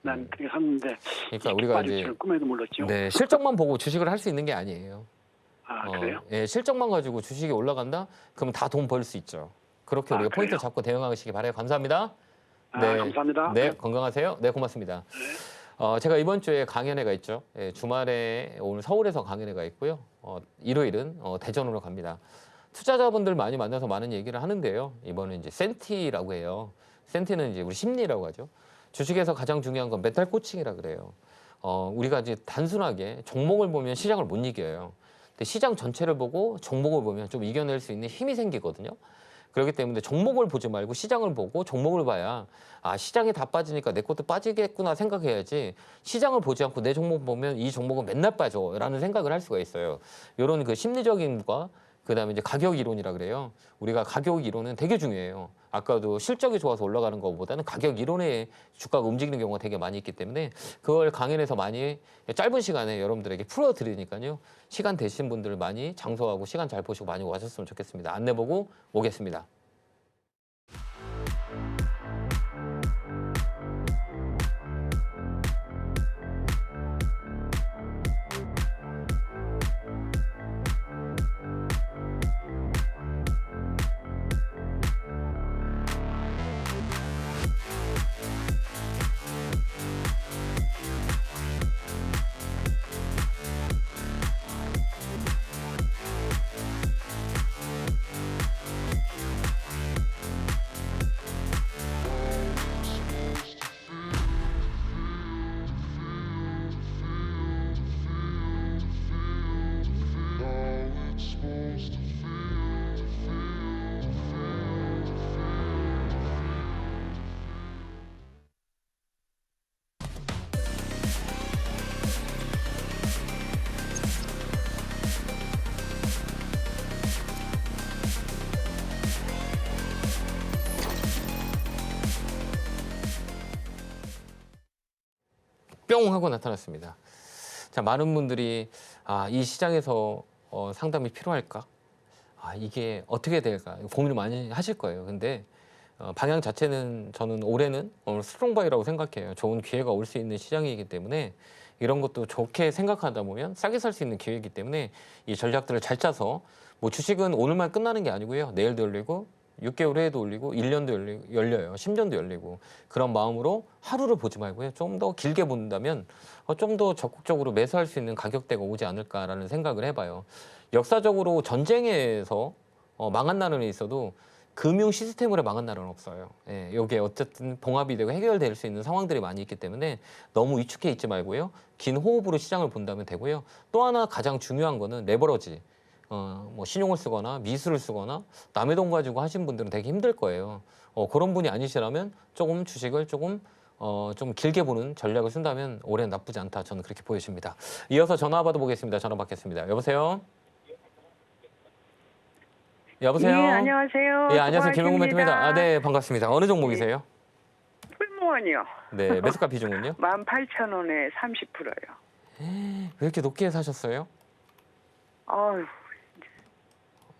난 그렇게 샀는데 그러니까 우리가 빠질 이제 줄은 꿈에도 몰랐죠. 네, 실적만 보고 주식을 할 수 있는 게 아니에요. 아 그래요? 예, 실적만 가지고 주식이 올라간다? 그럼 다 돈 벌 수 있죠. 그렇게 아, 우리가 포인트 그래요? 잡고 대응하시기 바라요. 감사합니다. 아, 감사합니다. 네, 건강하세요. 네, 고맙습니다. 제가 이번 주에 강연회가 있죠. 예, 주말에 오늘 서울에서 강연회가 있고요. 일요일은 대전으로 갑니다. 투자자분들 많이 만나서 많은 얘기를 하는데요. 이번에 이제 센티라고 해요. 센티는 이제 우리 심리라고 하죠. 주식에서 가장 중요한 건 멘탈 코칭이라 그래요. 우리가 이제 단순하게 종목을 보면 시장을 못 이겨요. 근데 시장 전체를 보고 종목을 보면 좀 이겨낼 수 있는 힘이 생기거든요. 그렇기 때문에 종목을 보지 말고 시장을 보고 종목을 봐야 시장이 다 빠지니까 내 것도 빠지겠구나 생각해야지 시장을 보지 않고 내 종목 보면 이 종목은 맨날 빠져라는 생각을 할 수가 있어요. 이런 그 심리적인과 그다음에 이제 가격 이론이라 그래요. 우리가 가격 이론은 되게 중요해요. 아까도 실적이 좋아서 올라가는 것보다는 가격 이론에 주가가 움직이는 경우가 되게 많이 있기 때문에 그걸 강연에서 많이 짧은 시간에 여러분들에게 풀어드리니까요. 시간 되신 분들 많이 장소하고 시간 잘 보시고 많이 와셨으면 좋겠습니다. 안내 보고 오겠습니다. 뿅 하고 나타났습니다. 자, 많은 분들이 이 시장에서 상담이 필요할까? 이게 어떻게 될까? 고민을 많이 하실 거예요. 근데 방향 자체는 저는 올해는 스트롱바이라고 생각해요. 좋은 기회가 올 수 있는 시장이기 때문에 이런 것도 좋게 생각하다 보면 싸게 살 수 있는 기회이기 때문에 이 전략들을 잘 짜서 뭐 주식은 오늘만 끝나는 게 아니고요. 내일도 열리고 6개월 후에도 올리고 1년도 열려요. 10년도 열리고 그런 마음으로 하루를 보지 말고요. 좀 더 길게 본다면 좀 더 적극적으로 매수할 수 있는 가격대가 오지 않을까라는 생각을 해봐요. 역사적으로 전쟁에서 망한 나라는 있어도 금융 시스템으로 망한 나라는 없어요. 예, 이게 어쨌든 봉합이 되고 해결될 수 있는 상황들이 많이 있기 때문에 너무 위축해 있지 말고요. 긴 호흡으로 시장을 본다면 되고요. 또 하나 가장 중요한 거는 레버러지. 뭐 신용을 쓰거나 미수를 쓰거나 남의 돈 가지고 하신 분들은 되게 힘들 거예요. 그런 분이 아니시라면 조금 주식을 조금 좀 길게 보는 전략을 쓴다면 올해는 나쁘지 않다. 저는 그렇게 보여집니다. 이어서 전화 받아보겠습니다. 전화 받겠습니다. 여보세요? 여보세요. 예, 안녕하세요. 예, 안녕하세요. 김영구 멘토입니다. 아, 수고하십니다. 네, 반갑습니다. 어느 종목이세요? 풀무원이요. 네, 매수가 비중은요? 18,000원에 30%요. 왜 이렇게 높게 사셨어요? 아유,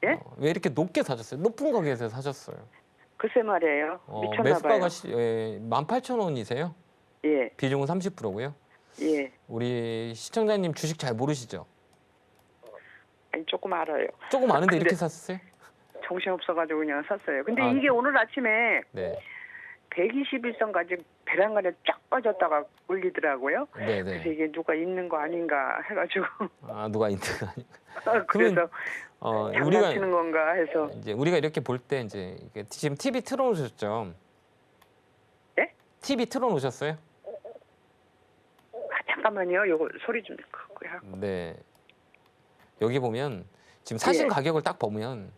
예? 왜 이렇게 높게 사셨어요? 높은 가격에서 사셨어요. 글쎄 말이에요. 미쳤나 매수가가 봐요. 18,000원이세요? 예, 비중은 30%고요. 예. 우리 시청자님 주식 잘 모르시죠? 아니, 조금 알아요. 조금 아는데 근데- 이렇게 샀어요? 정신없어가지고 그냥 샀어요. 근데 아, 이게 오늘 아침에 네. 121선까지 배란간에 쫙 빠졌다가 올리더라고요. 네, 그래서 네. 이게 누가 있는 거 아닌가 해가지고 아, 누가 있는 거 아니까. 그래서 우리가 장난치는 건가 해서 이제 우리가 이렇게 볼 때 이제 이게 지금 TV 틀어 놓으셨죠? 예? TV 틀어 놓으셨어요? 잠깐만요. 요거 소리 좀 크고요. 네. 여기 보면 지금 사신 예. 가격을 딱 보면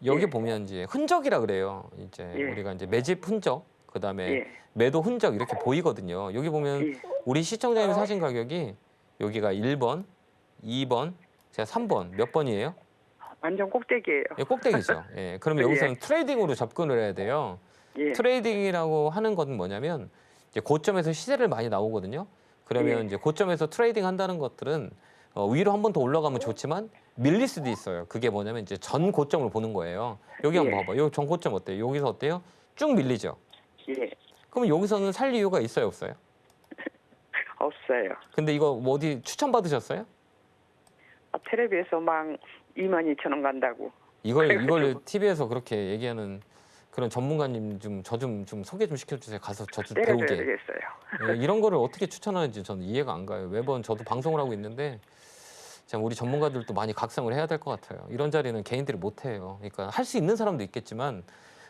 여기 예. 보면 이제 흔적이라 그래요. 이제 예. 우리가 이제 매집 흔적, 그다음에 예, 매도 흔적 이렇게 보이거든요. 여기 보면 예. 우리 시청자님 사신 가격이 여기가 1번, 2번, 제가 3번 몇 번이에요? 완전 꼭대기예요. 예, 꼭대기죠. 예. 그러면 예. 여기서는 트레이딩으로 접근을 해야 돼요. 예, 트레이딩이라고 하는 건 뭐냐면 이제 고점에서 시세를 많이 나오거든요. 그러면 예. 이제 고점에서 트레이딩 한다는 것들은 위로 한 번 더 올라가면 좋지만 밀릴 수도 있어요. 그게 뭐냐면 이제 전 고점을 보는 거예요. 여기 한번 예. 봐봐. 여기 전 고점 어때요? 여기서 어때요? 쭉 밀리죠. 예. 그러면 여기서는 살 이유가 있어요, 없어요? 없어요. 근데 이거 뭐 어디 추천 받으셨어요? 텔레비에서 막 22,000원 간다고. 이걸 그래가지고. TV에서 그렇게 얘기하는 그런 전문가님 좀 저 좀 소개 좀 시켜주세요. 가서 저 좀 때려줘야 배우게. 되겠어요. 예, 이런 거를 어떻게 추천하는지 저는 이해가 안 가요. 매번 저도 방송을 하고 있는데 참 우리 전문가들도 많이 각성을 해야 될 것 같아요. 이런 자리는 개인들이 못 해요. 그러니까 할 수 있는 사람도 있겠지만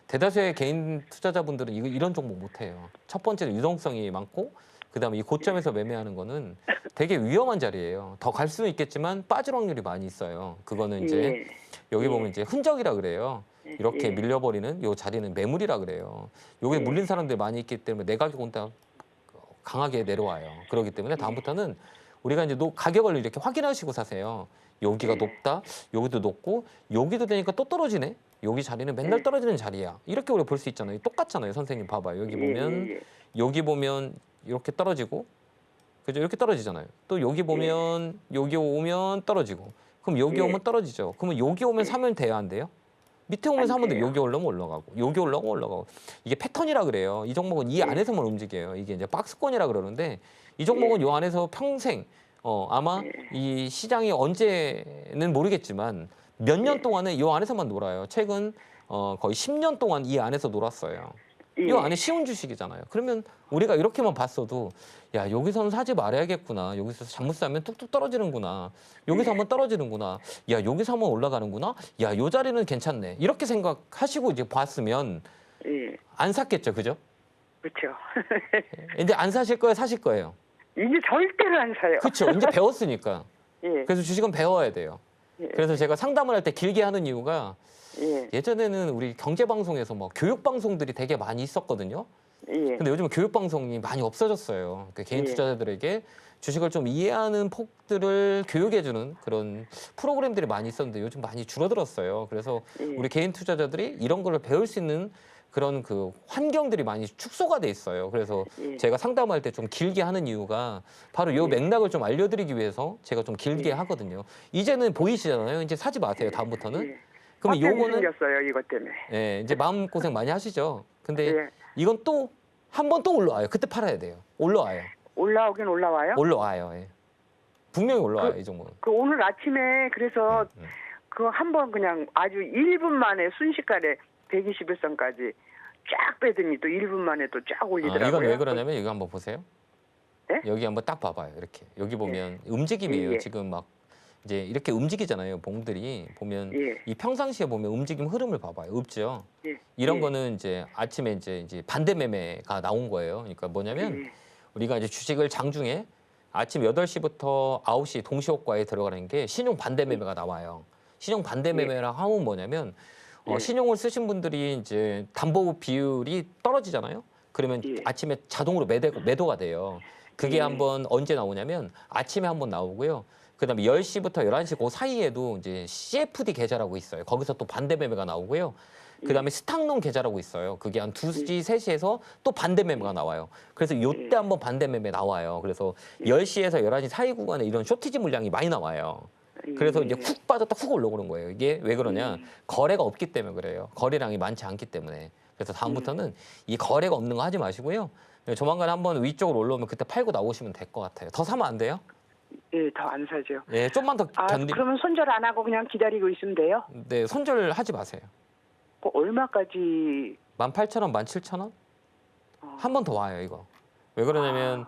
대다수의 개인 투자자분들은 이런 종목 못 해요. 첫 번째는 유동성이 많고 그다음에 이 고점에서 매매하는 거는 되게 위험한 자리예요. 더 갈 수는 있겠지만 빠질 확률이 많이 있어요. 그거는 이제 예. 여기 예. 보면 이제 흔적이라 그래요. 이렇게 예. 밀려버리는 요 자리는 매물이라 그래요. 여기 예. 물린 사람들이 많이 있기 때문에 내 가격 온다 강하게 내려와요. 그렇기 때문에 다음부터는 우리가 이제 가격을 이렇게 확인하시고 사세요. 여기가 예. 높다, 여기도 높고 여기도 되니까 또 떨어지네. 여기 자리는 맨날 예. 떨어지는 자리야. 이렇게 우리가 볼 수 있잖아요. 똑같잖아요. 선생님 봐봐요. 여기 보면 예. 여기 보면 이렇게 떨어지고 그죠? 이렇게 떨어지잖아요. 또 여기 보면 여기 오면 떨어지고 그럼 여기 예. 오면 떨어지죠. 그러면 여기 오면 사면 돼야 안 돼요? 밑에 오면 안 사면 돼. 돼요. 여기 올라오면 올라가고 여기 올라오면 올라가고 이게 패턴이라 그래요. 이 종목은 이 예. 안에서만 움직여요. 이게 이제 박스권이라 그러는데 이 종목은 요 안에서 평생 아마 예. 이 시장이 언제는 모르겠지만 몇 년 예. 동안은 요 안에서만 놀아요. 최근 거의 10년 동안 이 안에서 놀았어요. 예. 이 안에 쉬운 주식이잖아요. 그러면 우리가 이렇게만 봤어도 야 여기서는 사지 말아야겠구나. 여기서 잘못 사면 뚝뚝 떨어지는구나. 여기서 한번 떨어지는구나. 야 여기서 한번 올라가는구나. 야 요 자리는 괜찮네. 이렇게 생각하시고 이제 봤으면 예. 안 샀겠죠, 그죠? 그렇죠. 이제 안 사실 거예요, 사실 거예요. 이제 절대로 안 사요. 그렇죠. 이제 배웠으니까. 예. 그래서 주식은 배워야 돼요. 예. 그래서 제가 상담을 할 때 길게 하는 이유가 예. 예전에는 우리 경제 방송에서 뭐 교육 방송들이 되게 많이 있었거든요. 예. 근데 요즘은 교육 방송이 많이 없어졌어요. 그러니까 개인 예. 투자자들에게 주식을 좀 이해하는 폭들을 교육해주는 그런 프로그램들이 많이 있었는데 요즘 많이 줄어들었어요. 그래서 예. 우리 개인 투자자들이 이런 거를 배울 수 있는 그런 그 환경들이 많이 축소가 돼 있어요. 그래서 예. 제가 상담할 때 좀 길게 하는 이유가 바로 요 맥락을 좀 알려드리기 위해서 제가 좀 길게 예. 하거든요. 이제는 보이시잖아요. 이제 사지 마세요. 다음부터는. 예. 그러면 빡sem이 요거는 생겼어요, 이것 때문에. 예, 이제 마음 고생 많이 하시죠. 근데 예. 이건 또 한 번 또 올라와요. 그때 팔아야 돼요. 올라와요. 올라오긴 올라와요? 올라와요. 예. 분명히 올라와요. 이 종목은. 그 오늘 아침에 그래서 그 한 번 그냥 아주 1분 만에 순식간에 121선까지 쫙 빼더니 또 1분 만에 또 쫙 올리더라고요. 이건 왜 그러냐면 이거 한번 보세요. 예? 여기 한번 딱 봐봐요. 이렇게 여기 보면 움직임이에요. 예. 지금 막 이제 이렇게 움직이잖아요. 봉들이 보면 예. 이 평상시에 보면 움직임 흐름을 봐봐요. 없죠. 예. 이런 예. 거는 이제 아침에 이제 반대 매매가 나온 거예요. 그러니까 뭐냐면 예. 우리가 이제 주식을 장중에 아침 8시부터 9시 동시 효과에 들어가는 게 신용 반대 매매가 나와요. 신용 반대 매매라 하면 뭐냐면 예. 신용을 쓰신 분들이 이제 담보 비율이 떨어지잖아요. 그러면 예. 아침에 자동으로 매도가 돼요. 그게 예. 한번 언제 나오냐면 아침에 한번 나오고요. 그다음에 10시부터 11시 그 사이에도 이제 CFD 계좌라고 있어요. 거기서 또 반대 매매가 나오고요. 그다음에 스탁론 계좌라고 있어요. 그게 한 2시, 3시에서 또 반대 매매가 나와요. 그래서 요때 한번 반대 매매 나와요. 그래서 10시에서 11시 사이 구간에 이런 쇼티지 물량이 많이 나와요. 그래서 이제 훅 빠졌다 훅 올라오는 거예요. 이게 왜 그러냐? 거래가 없기 때문에 그래요. 거래량이 많지 않기 때문에. 그래서 다음부터는 이 거래가 없는 거 하지 마시고요. 조만간 한번 위쪽으로 올라오면 그때 팔고 나오시면 될 것 같아요. 더 사면 안 돼요? 예, 더 안 사죠. 예, 좀만 더 아, 견디. 그러면 손절 안 하고 그냥 기다리고 있으면 돼요? 네, 손절하지 마세요. 그 얼마까지? 18,000원, 17,000원? 한 번 더 와요, 이거. 왜 그러냐면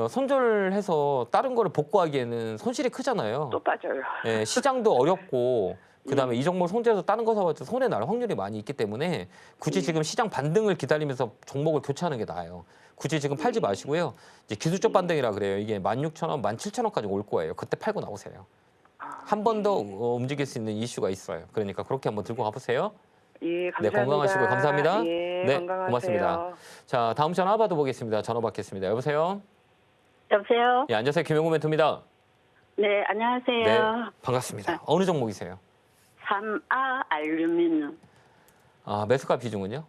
손절해서 다른 거를 복구하기에는 손실이 크잖아요. 또 빠져요. 예, 시장도 어렵고 그다음에 이 종목 손절해서 다른 거 사봤자 손해 날 확률이 많이 있기 때문에 굳이 지금 시장 반등을 기다리면서 종목을 교체하는 게 나아요. 굳이 지금 팔지 마시고요. 이제 기술적 반등이라 그래요. 이게 16,000원, 17,000원까지 올 거예요. 그때 팔고 나오세요. 한 번 더 움직일 수 있는 이슈가 있어요. 그러니까 그렇게 한번 들고 가보세요. 예, 네, 감사합니다. 건강하시고요. 감사합니다. 예, 네, 건강하세요. 고맙습니다. 자, 다음 전화 받아보겠습니다. 전화 받겠습니다. 여보세요? 여보세요? 예, 안녕하세요. 김용구 멘토입니다. 네, 안녕하세요. 네, 반갑습니다. 어느 종목이세요? 3아 알루미늄. 아, 매수가 비중은요?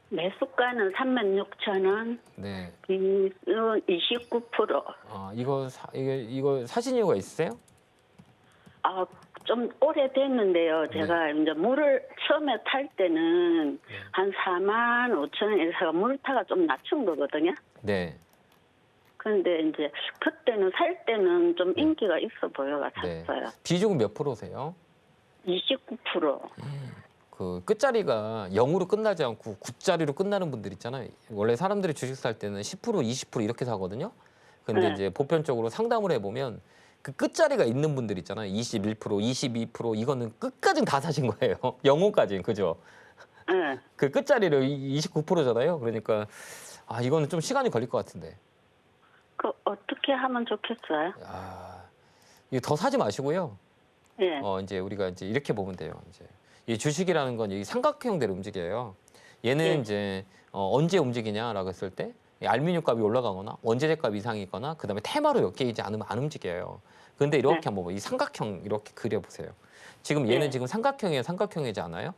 매수가는 36,000원, 네. 비율은 29%. 아, 이거 사신 이유가 있으세요? 아, 좀 오래됐는데요. 제가 이제 물을 처음에 탈 때는 한 45,000원에서 물타가 좀 낮춘 거거든요. 네. 그런데 이제 그때는 살 때는 좀 인기가 있어 보여가 네. 샀어요. 비중은 몇 프로세요? 29%. 그 끝자리가 0으로 끝나지 않고 9자리로 끝나는 분들 있잖아요. 원래 사람들이 주식 살 때는 10%, 20% 이렇게 사거든요. 근데 네. 이제 보편적으로 상담을 해보면 그 끝자리가 있는 분들 있잖아요. 21%, 22% 이거는 끝까지 다 사신 거예요. 영혼까지 그죠? 네. 그 끝자리를 29%잖아요. 그러니까 아 이거는 좀 시간이 걸릴 것 같은데. 그 어떻게 하면 좋겠어요? 아 이거 더 사지 마시고요. 예. 이제 우리가 이제 이렇게 보면 돼요. 이제 이 주식이라는 건 이 삼각형대로 움직여요. 얘는 예. 이제 언제 움직이냐라고 했을 때 이 알루미늄 값이 올라가거나 원재재 값 이상이 있거나 그다음에 테마로 엮이지 않으면 안 움직여요. 근데 이렇게 네. 한번 이 삼각형 이렇게 그려보세요. 지금 얘는 네. 지금 삼각형이에요, 삼각형이지 않아요?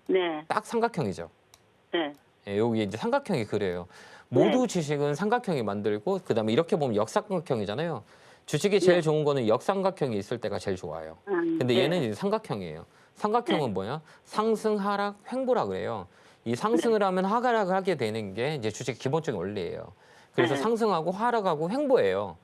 네. 딱 삼각형이죠. 네. 예, 여기 이제 삼각형이 그래요. 모두 주식은 삼각형이 만들고 그다음에 이렇게 보면 역삼각형이잖아요. 주식이 제일 좋은 거는 역삼각형이 있을 때가 제일 좋아요. 근데 네. 얘는 이제 삼각형이에요. 삼각형은 뭐냐? 상승, 하락, 횡보라 그래요. 이 상승을 하면 하락을 하게 되는 게 이제 주식 기본적인 원리예요. 그래서 네. 상승하고 하락하고 횡보예요.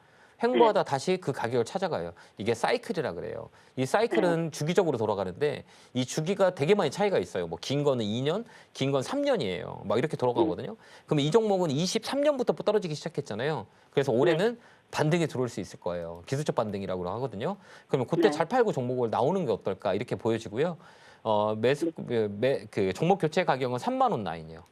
횡보하다 다시 그 가격을 찾아가요. 이게 사이클이라 그래요. 이 사이클은 주기적으로 돌아가는데 이 주기가 되게 많이 차이가 있어요. 뭐 긴 거는 2년, 긴 건 3년이에요. 막 이렇게 돌아가거든요. 그럼 이 종목은 23년부터 떨어지기 시작했잖아요. 그래서 올해는 반등이 들어올 수 있을 거예요. 기술적 반등이라고 하거든요. 그러면 그때 네. 잘 팔고 종목을 나오는 게 어떨까 이렇게 보여지고요. 그 종목 교체 가격은 3만 원 라인이요.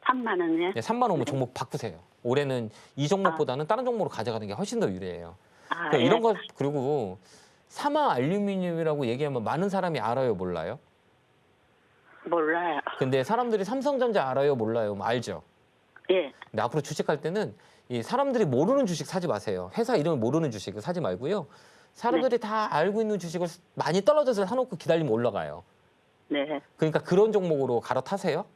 3만 원이요? 네, 3만 원면 종목 바꾸세요. 올해는 이 종목보다는 다른 종목으로 가져가는 게 훨씬 더 유리해요. 아, 그러니까 예. 이런 거 그리고 사마 알루미늄이라고 얘기하면 많은 사람이 알아요, 몰라요? 몰라요. 근데 사람들이 삼성전자 알아요, 몰라요? 뭐 알죠? 예. 근데 앞으로 주식할 때는 이 사람들이 모르는 주식 사지 마세요. 회사 이름을 모르는 주식을 사지 말고요. 사람들이 다 알고 있는 주식을 많이 떨어져서 사놓고 기다리면 올라가요. 네. 그러니까 그런 종목으로 갈아타세요.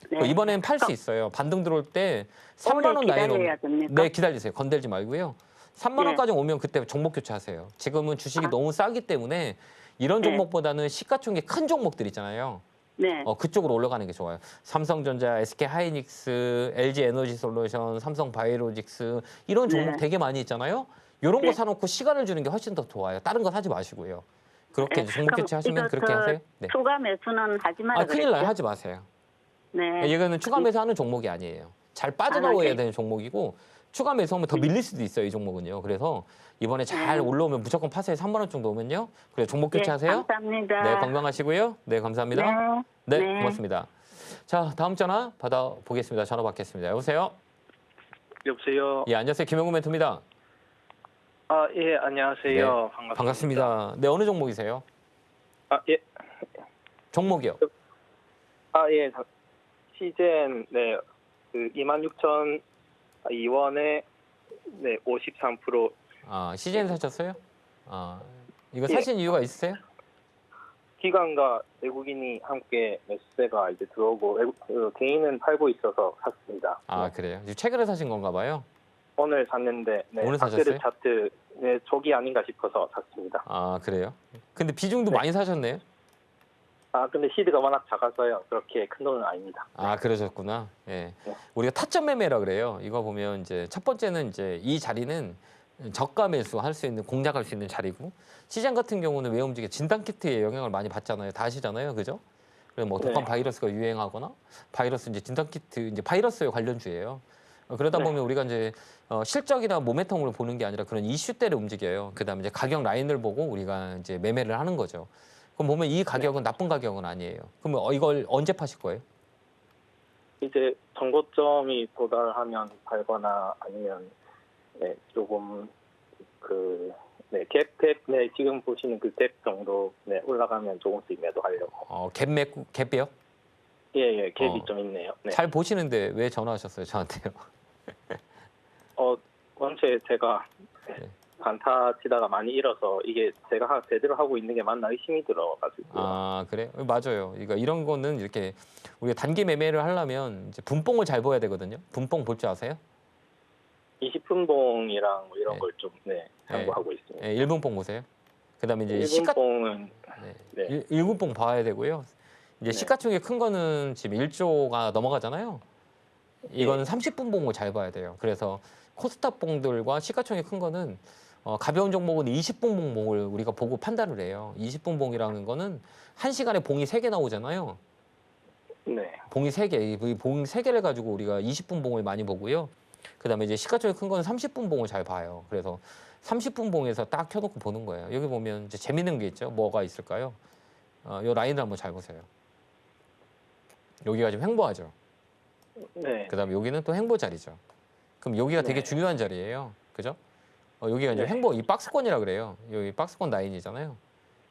네. 이번엔 팔 수 있어요. 반등 들어올 때 3만 오래 원 라인 기다려야 오면 됩니까? 네, 기다리세요. 건들지 말고요. 3만 원까지 오면 그때 종목 교체하세요. 지금은 주식이 너무 싸기 때문에 이런 네. 종목보다는 시가총액 큰 종목들 있잖아요. 네. 그쪽으로 올라가는 게 좋아요. 삼성전자, SK하이닉스, LG에너지솔루션, 삼성바이오로직스 이런 종목 네. 되게 많이 있잖아요. 이런 거 네. 사놓고 시간을 주는 게 훨씬 더 좋아요. 다른 거 사지 마시고요. 그렇게 이제 종목 그럼 교체하시면 이거 그렇게 하세요. 네. 추가 매수는 하지 말아요. 큰일 나요. 하지 마세요. 네. 이거는 추가 매수하는 종목이 아니에요. 잘 빠져나와야 네. 되는 종목이고 추가 매수하면 더 밀릴 수도 있어요. 이 종목은요. 그래서 이번에 잘 올라오면 무조건 파세요. 3만 원 정도 오면요. 그래 종목 교체하세요. 네, 감사합니다. 네, 건강하시고요. 네, 감사합니다. 네. 네, 고맙습니다. 자, 다음 전화 받아보겠습니다. 전화 받겠습니다. 여보세요? 여보세요. 예, 안녕하세요. 김영구 멘토입니다. 아, 예, 안녕하세요. 반갑습니다. 반갑습니다. 네, 어느 종목이세요? 아, 예. 종목이요. 아, 예. 시젠 네. 그 26,002원에 네, 53%. CGN 사셨어요? 아, 이거 예. 사신 이유가 있으세요? 기관과 외국인이 함께 매수세가 이제 들어오고 개인은 팔고 있어서 샀습니다. 아, 네. 그래요? 지금 최근에 사신 건가 봐요. 오늘 샀는데 네, 오늘 박스르 사셨어요? 차트 네, 저기 아닌가 싶어서 샀습니다. 아, 그래요? 근데 비중도 네. 많이 사셨네요? 아 근데 시드가 워낙 작아서요. 그렇게 큰 돈은 아닙니다. 아, 그러셨구나. 예. 네. 우리가 타점 매매라 그래요. 이거 보면 이제 첫 번째는 이제 이 자리는 저가 매수 할 수 있는 공략할 수 있는 자리고 시장 같은 경우는 왜 움직여? 진단 키트에 영향을 많이 받잖아요. 다 아시잖아요. 그죠? 그래서 뭐 독감 네. 바이러스가 유행하거나 바이러스 이제 진단 키트 이제 바이러스 관련주예요. 그러다 네. 보면 우리가 이제 실적이나 모멘텀을 보는 게 아니라 그런 이슈대를 움직여요. 그다음에 이제 가격 라인을 보고 우리가 이제 매매를 하는 거죠. 그럼 보면 이 가격은 나쁜 가격은 아니에요. 그러면 이걸 언제 파실 거예요? 이제 정고점이 도달하면 팔거나 아니면 네, 조금 네, 지금 보시는 그 갭 정도 네, 올라가면 조금씩 매도하려고. 갭이요? 예, 갭이 어. 좀 있네요. 네. 잘 보시는데 왜 전화하셨어요, 저한테요? 원체 제가 네. 단타 치다가 많이 잃어서 이게 제가 제대로 하고 있는 게 맞나 의심이 들어가지고. 아, 그래? 맞아요. 그러니까 이런 거는 이렇게 우리가 단기 매매를 하려면 이제 분봉을 잘 봐야 되거든요. 분봉 볼 줄 아세요? 20분봉이랑 뭐 이런 네. 걸 좀 참고하고 있습니다. 예, 1분봉 보세요. 그다음에 이제 시가 1분봉은 네. 네. 1분봉 봐야 되고요. 이제 네. 시가총액 큰 거는 지금 1조가 넘어가잖아요. 이거는 30분봉을 잘 봐야 돼요. 그래서 코스닥봉들과 시가총액 큰 거는 가벼운 종목은 20분봉을 우리가 보고 판단을 해요. 20분봉이라는 거는 1시간에 봉이 3개 나오잖아요. 네. 봉이 3개, 이 봉 3개를 가지고 우리가 20분봉을 많이 보고요. 그다음에 이제 시가총액 큰 거는 30분봉을 잘 봐요. 그래서 30분봉에서 딱 켜놓고 보는 거예요. 여기 보면 이제 재밌는 게 있죠. 뭐가 있을까요? 요 라인을 한번 잘 보세요. 여기가 지금 횡보하죠. 네. 그다음에 여기는 또 횡보 자리죠. 그럼 여기가 되게 네. 중요한 자리예요. 그죠? 여기가 이제 네. 횡보, 이 박스권이라 그래요. 여기 박스권 라인이잖아요.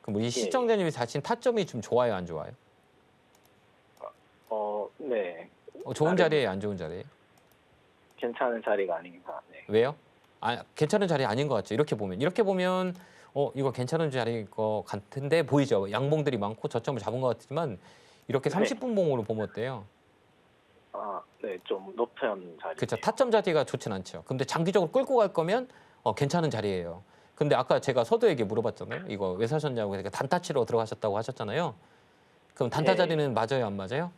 그럼 이 시청자님이 사신 타점이 좀 좋아요, 안 좋아요? 네. 좋은 나름- 자리예요, 안 좋은 자리예요? 괜찮은 자리가 아닌가. 네. 왜요? 괜찮은 자리 아닌 것 같죠. 이렇게 보면 이거 괜찮은 자리일 것 같은데 보이죠. 양봉들이 많고 저점을 잡은 것 같지만 이렇게 네. 30분봉으로 보면 어때요? 네, 좀 높은 자리. 그렇죠. 타점 자리가 좋진 않죠. 근데 장기적으로 끌고 갈 거면 괜찮은 자리예요. 근데 아까 제가 서두에게 물어봤잖아요. 이거 왜 사셨냐고. 그러니까 단타 치러 들어가셨다고 하셨잖아요. 그럼 단타 네. 자리는 맞아요, 안 맞아요?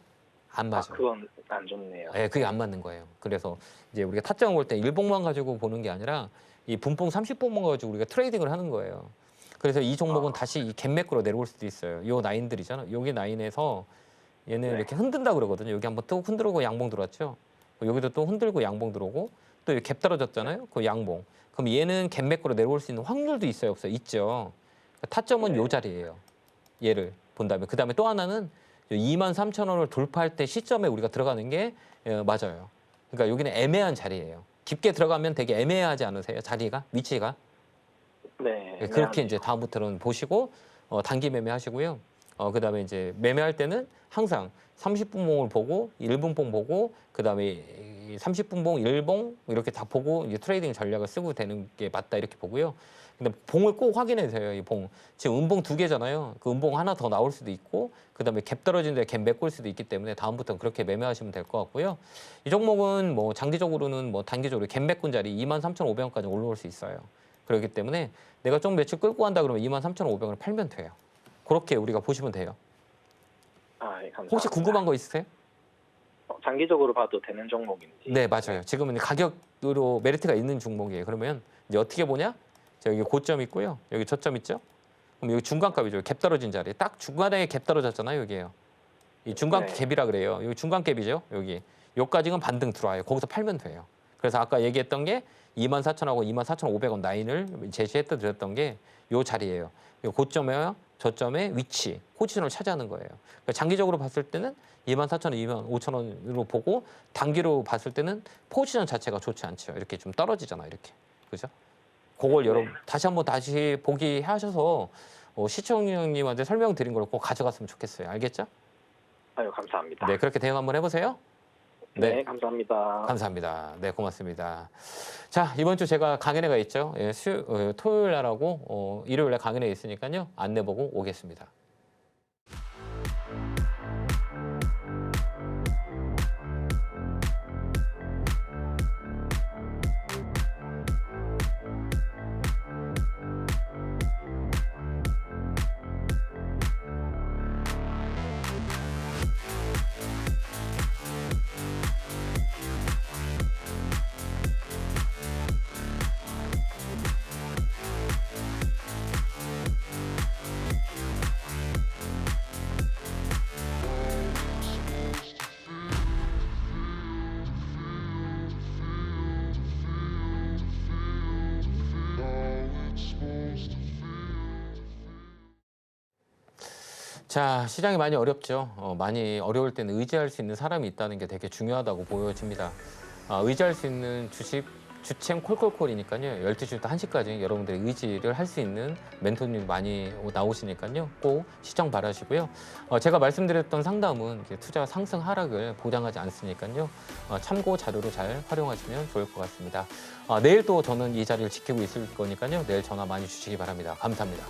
안 맞아요. 그건 안 좋네요. 예, 그게 안 맞는 거예요. 그래서 이제 우리가 타점을 볼 때 일봉만 가지고 보는 게 아니라 이 분봉 30봉만 가지고 우리가 트레이딩을 하는 거예요. 그래서 이 종목은 다시 이 갭매크로 내려올 수도 있어요. 요 라인들이잖아. 여기 라인에서 얘는 네. 이렇게 흔든다 그러거든요. 여기 한번 또 흔들고 양봉 들어왔죠. 여기도 또 흔들고 양봉 들어오고 또 갭 떨어졌잖아요. 그 양봉. 그럼 얘는 갭매크로 내려올 수 있는 확률도 있어요, 없어요? 있죠. 타점은 네. 요 자리예요. 얘를 본다면. 그다음에 또 하나는 23,000원을 돌파할 때 시점에 우리가 들어가는 게 맞아요. 그러니까 여기는 애매한 자리예요. 깊게 들어가면 되게 애매하지 않으세요? 자리가, 위치가? 네. 그렇게 이제 다음부터는 보시고 단기 매매하시고요. 그다음에 이제 매매할 때는 항상 30분봉을 보고 1분봉 보고 그다음에 30분봉, 1봉 이렇게 다 보고 이제 트레이딩 전략을 쓰고 되는 게 맞다 이렇게 보고요. 근데 봉을 꼭 확인해 주세요. 이 봉. 지금 음봉 2개잖아요. 그 음봉 하나 더 나올 수도 있고 그다음에 갭 떨어지는데 갭 메꿀 수도 있기 때문에 다음부터는 그렇게 매매하시면 될 것 같고요. 이 종목은 뭐 장기적으로는 뭐 단기적으로 갭 메꾼 자리 23,500원까지 올라올 수 있어요. 그렇기 때문에 내가 좀 며칠 끌고 간다 그러면 23,500원을 팔면 돼요. 그렇게 우리가 보시면 돼요. 예, 감사합니다. 혹시 궁금한 거 있으세요? 장기적으로 봐도 되는 종목인지. 네, 맞아요. 지금은 가격으로 메리트가 있는 종목이에요. 그러면 이제 어떻게 보냐? 여기 고점 있고요. 여기 저점 있죠? 그럼 여기 중간값이죠. 갭 떨어진 자리. 딱 중간에 갭 떨어졌잖아요. 여기에요. 이 중간 네. 갭이라 그래요. 여기 중간 갭이죠. 여기. 요까지는 반등 들어와요. 거기서 팔면 돼요. 그래서 아까 얘기했던 게 24,000하고 24,500원 라인을 제시했던 드렸던 게 요 자리예요. 요 고점에 저점의 위치, 포지션을 차지하는 거예요. 그러니까 장기적으로 봤을 때는 24,000원, 25,000원으로 보고 단기로 봤을 때는 포지션 자체가 좋지 않죠. 이렇게 좀 떨어지잖아요. 이렇게. 그죠? 그걸 여러분 다시 보기 하셔서 시청자님한테 설명드린 걸 꼭 가져갔으면 좋겠어요. 알겠죠? 감사합니다. 네, 그렇게 대응 한번 해보세요. 네, 감사합니다. 감사합니다. 네, 고맙습니다. 자, 이번 주 제가 강연회가 있죠. 예, 토요일 날하고 일요일 날 강연회 있으니까요. 안내 보고 오겠습니다. 자, 시장이 많이 어렵죠. 많이 어려울 때는 의지할 수 있는 사람이 있다는 게 되게 중요하다고 보여집니다. 의지할 수 있는 주챔 콜콜콜이니까요. 12시부터 1시까지 여러분들이 의지를 할 수 있는 멘토님 많이 나오시니까요. 꼭 시청 바라시고요. 제가 말씀드렸던 상담은 투자 상승 하락을 보장하지 않으니까요. 참고 자료로 잘 활용하시면 좋을 것 같습니다. 내일 또 저는 이 자리를 지키고 있을 거니까요. 내일 전화 많이 주시기 바랍니다. 감사합니다.